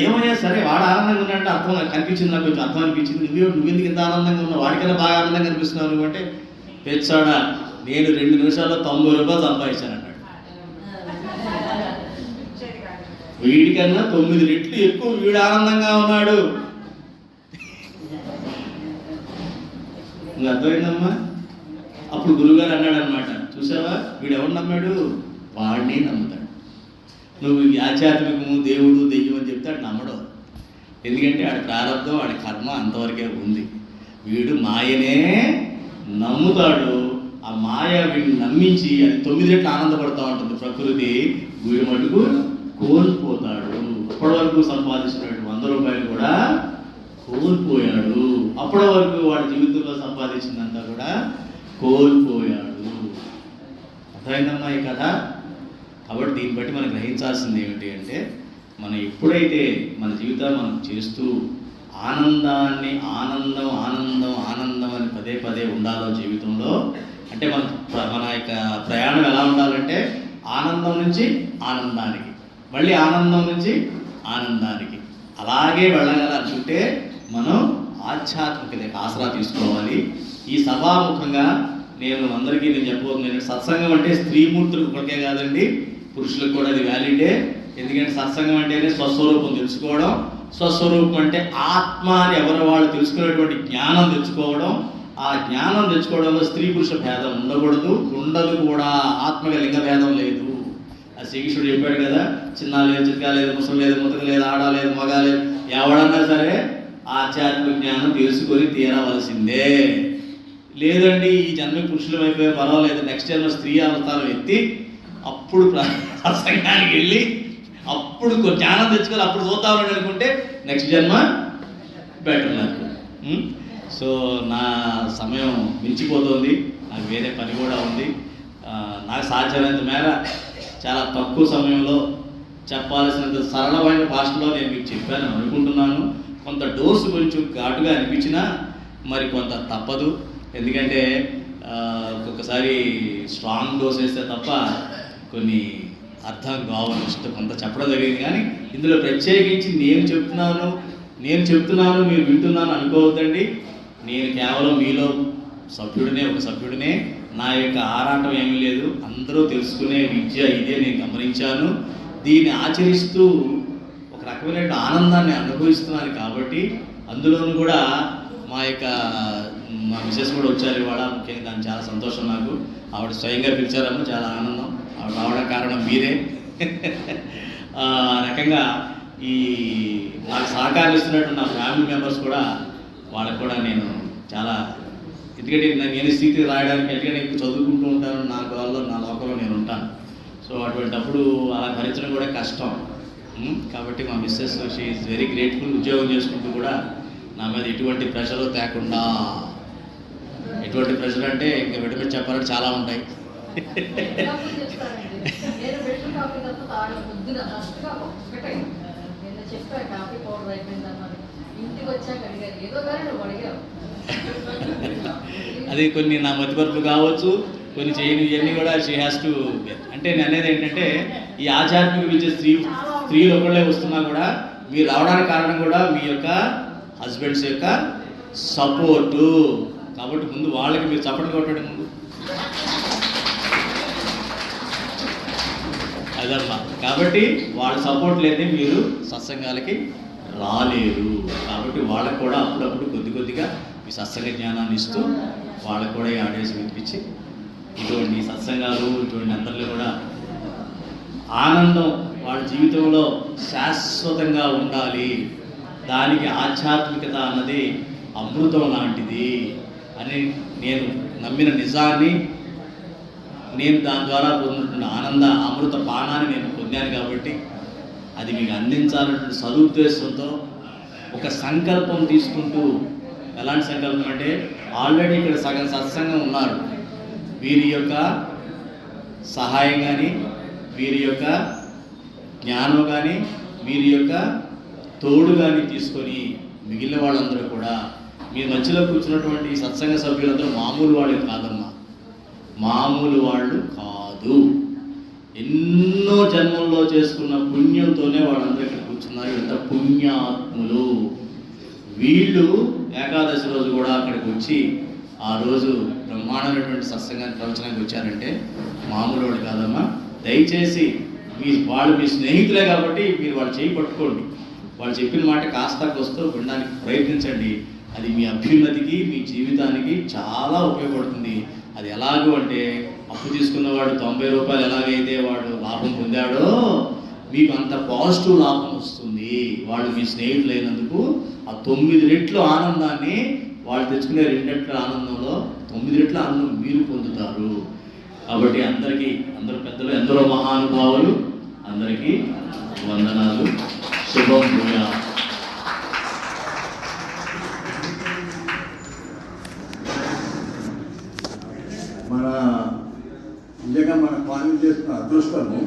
ఏమయ్యా సరే వాడు ఆనందంగా ఉన్నాడంటే అర్థం కనిపించింది, నాకు కొంచెం అర్థం అనిపించింది, నువ్వెందుకు ఇంత ఆనందంగా ఉన్నావు, వాడికైనా బాగా ఆనందంగా అనిపిస్తున్నావు నువ్వు అంటే, పెచ్చాడా నేను 2 నిమిషాల్లో 90 రూపాయలు సంపాదించాను అన్నాడు. వీడికన్నా 9 రెట్లు ఎక్కువ వీడు ఆనందంగా ఉన్నాడు. ఇంకా అర్థమైందమ్మా. అప్పుడు గురువుగారు అన్నాడు అనమాట, చూసావా వీడు ఎవరు నమ్మాడు, వాడిని నమ్ముతాడు. నువ్వు ఆధ్యాత్మికము దేవుడు దెయ్యం అని చెప్తే ఆడు నమ్మడు. ఎందుకంటే ఆడి ప్రారంభం వాడి కర్మ అంతవరకే ఉంది. వీడు మాయనే నమ్ముతాడు. ఆ మాయ వీడిని నమ్మించి అది 9 రెట్లు ఆనందపడుతూ ఉంటుంది ప్రకృతి, వీడి మటుకు కోల్పోతాడు. అప్పటి వరకు సంపాదించినట్టు 100 రూపాయలు కూడా కోల్పోయాడు. అప్పటి వరకు వాడి జీవితంలో సంపాదించిందంతా కూడా కోల్పోయాడు. అర్థమైందమ్మా ఈ కథ. కాబట్టి దీన్ని బట్టి మనం గ్రహించాల్సింది ఏమిటి అంటే, మనం ఎప్పుడైతే మన జీవితాన్ని మనం చేస్తూ ఆనందాన్ని ఆనందం అని పదే ఉండాలో జీవితంలో, అంటే మన యొక్క ప్రయాణం ఎలా ఉండాలంటే ఆనందం నుంచి ఆనందానికి, మళ్ళీ ఆనందం నుంచి ఆనందానికి అలాగే వెళ్ళగలనుకుంటే మనం ఆధ్యాత్మికతకి ఆసరా తీసుకోవాలి. ఈ సభాముఖంగా నేను అందరికీ చెప్పబోతున్నాను, సత్సంగం అంటే స్త్రీమూర్తులకు ఒకరికే కాదండి, పురుషులకు కూడా అది వ్యాలిడే. ఎందుకంటే సత్సంగం అంటేనే స్వస్వరూపం తెలుసుకోవడం, స్వస్వరూపం అంటే ఆత్మ అని ఎవరు వాళ్ళు తెలుసుకునేటువంటి జ్ఞానం తెలుసుకోవడం, ఆ జ్ఞానం తెచ్చుకోవడంలో స్త్రీ పురుష భేదం ఉండకూడదు, ఉండదు కూడా. ఆత్మక లింగ భేదం లేదు. ఆ శ్రీకృష్ణుడు చెప్పాడు కదా, చిన్న లేదు, చిత్కా లేదు, ముసలి లేదు, ముతక లేదు, ఆడ లేదు, మగ లేదు, ఎవడన్నా సరే ఆధ్యాత్మిక జ్ఞానం తెలుసుకొని తీరవలసిందే. లేదండి ఈ జన్మ పురుషులు అయిపోయి పర్వాలేదు, నెక్స్ట్ జన్మ స్త్రీ అవతారం ఎత్తి అప్పుడు ప్రసంగానికి వెళ్ళి అప్పుడు జ్ఞానం తెచ్చుకొని అప్పుడు చూద్దామని అనుకుంటే నెక్స్ట్ జన్మ బెటర్ నాకు. సో నా సమయం మించిపోతుంది, నాకు వేరే పని కూడా ఉంది. నాకు సాధ్యమైనంత మేర చాలా తక్కువ సమయంలో చెప్పాల్సినంత సరళమైన భాషలో నేను మీకు చెప్పాను అనుకుంటున్నాను. కొంత డోసు కొంచెం ఘాటుగా అనిపించినా మరి కొంత తప్పదు, ఎందుకంటే ఒక్కొక్కసారి స్ట్రాంగ్ డోస్ వేస్తే తప్ప కొన్ని అర్థం కావాలి, కొంత చెప్పడం జరిగింది. కానీ ఇందులో ప్రత్యేకించి నేను చెప్తున్నాను మీరు వింటున్నాను అనుకోవద్దండి. నేను కేవలం మీలో ఒక సభ్యుడినే. నా యొక్క ఆరాటం ఏమీ లేదు. అందరూ తెలుసుకునే విద్య ఇదే నేను గమనించాను. దీన్ని ఆచరిస్తూ ఒక రకమైన ఆనందాన్ని అనుభవిస్తున్నాను. కాబట్టి అందులోనూ కూడా మా మిసెస్ కూడా వచ్చారు ఇవాళ. ముఖ్యంగా దానికి చాలా సంతోషం నాకు. ఆవిడ స్వయంగా పిలిచారమ్మ, చాలా ఆనందం. ఆవిడ రావడం కారణం మీరే. ఆ రకంగా ఈ నాకు సహకరిస్తున్నట్టు నా ఫ్యామిలీ మెంబర్స్ కూడా, వాళ్ళకు కూడా నేను చాలా, ఎందుకంటే నేను స్థితి రాయడానికి ఎందుకంటే ఎక్కువ చదువుకుంటూ ఉంటాను, నా గోల్లో నా లోకంలో నేను ఉంటాను. సో అటువంటిప్పుడు అలా భరించడం కూడా కష్టం. కాబట్టి మా missus she is very grateful. ఉద్యోగం చేసుకుంటూ కూడా నా మీద ఎటువంటి ప్రెషర్ తేకుండా, ఎటువంటి ప్రెషర్ అంటే ఇంకా విడమని చెప్పాలంటే చాలా ఉంటాయి. అది కొన్ని నా మతిపరుపులు కావచ్చు, కొన్ని చేయని ఇవన్నీ కూడా షీ హ్యాస్ టు. అంటే నేను అనేది ఏంటంటే ఈ ఆధ్యాత్మిక విద్య స్త్రీలు ఒకళ్ళే వస్తున్నా కూడా మీరు రావడానికి కారణం కూడా మీ యొక్క హస్బెండ్స్ యొక్క సపోర్టు. కాబట్టి ముందు వాళ్ళకి మీరు చప్పట్లు కొట్టండి ముందు. అదమ్మా. కాబట్టి వాళ్ళ సపోర్ట్ లేదే మీరు సత్సంగాలకి రాలేరు. కాబట్టి వాళ్ళకు కూడా అప్పుడప్పుడు కొద్దిగా మీ సత్సంగ జ్ఞానాన్ని ఇస్తూ వాళ్ళకు కూడా ఈ ఆడియోస్ వినిపించి ఇటువంటి సత్సంగాలు ఇటువంటి అందరిలో కూడా ఆనందం వాళ్ళ జీవితంలో శాశ్వతంగా ఉండాలి. దానికి ఆధ్యాత్మికత అన్నది అమృతం లాంటిది అని నేను నమ్మిన నిజాన్ని, నేను దాని ద్వారా పొందినటువంటి అమృత పానాన్ని నేను పొందాను. కాబట్టి అది మీకు అందించాలన్నటువంటి సదుద్దేశంతో ఒక సంకల్పం తీసుకుంటూ, ఎలాంటి సంకల్పం అంటే ఆల్రెడీ ఇక్కడ సగం సత్సంగం ఉన్నారు, వీరి యొక్క సహాయం కానీ, వీరి యొక్క జ్ఞానం కానీ, వీరి యొక్క తోడు కానీ తీసుకొని మిగిలిన వాళ్ళందరూ కూడా, మీ మధ్యలో కూర్చున్నటువంటి సత్సంగ సభ్యులందరూ మామూలు వాళ్ళు కాదమ్మా, మామూలు వాళ్ళు కాదు. ఎన్నో జన్మల్లో చేసుకున్న పుణ్యంతోనే వాళ్ళందరూ ఇక్కడ కూర్చున్నారు. ఎంత పుణ్యాత్ములు వీళ్ళు. ఏకాదశి రోజు కూడా అక్కడికి వచ్చి ఆ రోజు బ్రహ్మాండమైనటువంటి సత్సంగాన్ని ప్రవచనానికి వచ్చారంటే మామూలు వాళ్ళు కాదమ్మా. దయచేసి వాళ్ళు మీ స్నేహితులే కాబట్టి మీరు వాళ్ళు చేయి పట్టుకోండి. వాళ్ళు చెప్పిన మాట కాస్త వస్తూ వినడానికి ప్రయత్నించండి. అది మీ అభ్యున్నతికి, మీ జీవితానికి చాలా ఉపయోగపడుతుంది. అది ఎలాగో అంటే అప్పు తీసుకున్నవాడు 90 రూపాయలు ఎలాగైతే వాడు లాభం పొందాడో మీకు అంత పాజిటివ్ లాభం వస్తుంది. వాళ్ళు మీ స్నేహితులైనందుకు ఆ 9 రెట్లు ఆనందాన్ని వాళ్ళు తెచ్చుకునే 2 రెట్ల ఆనందంలో 9 రెట్ల ఆనందం మీరు పొందుతారు. కాబట్టి అందరూ పెద్దలు, ఎందరో మహానుభావులు, అందరికీ వందనాలు. శుభం భూయా. నిజంగా మన కాలేజ్ చేస్తున్న అదృష్టము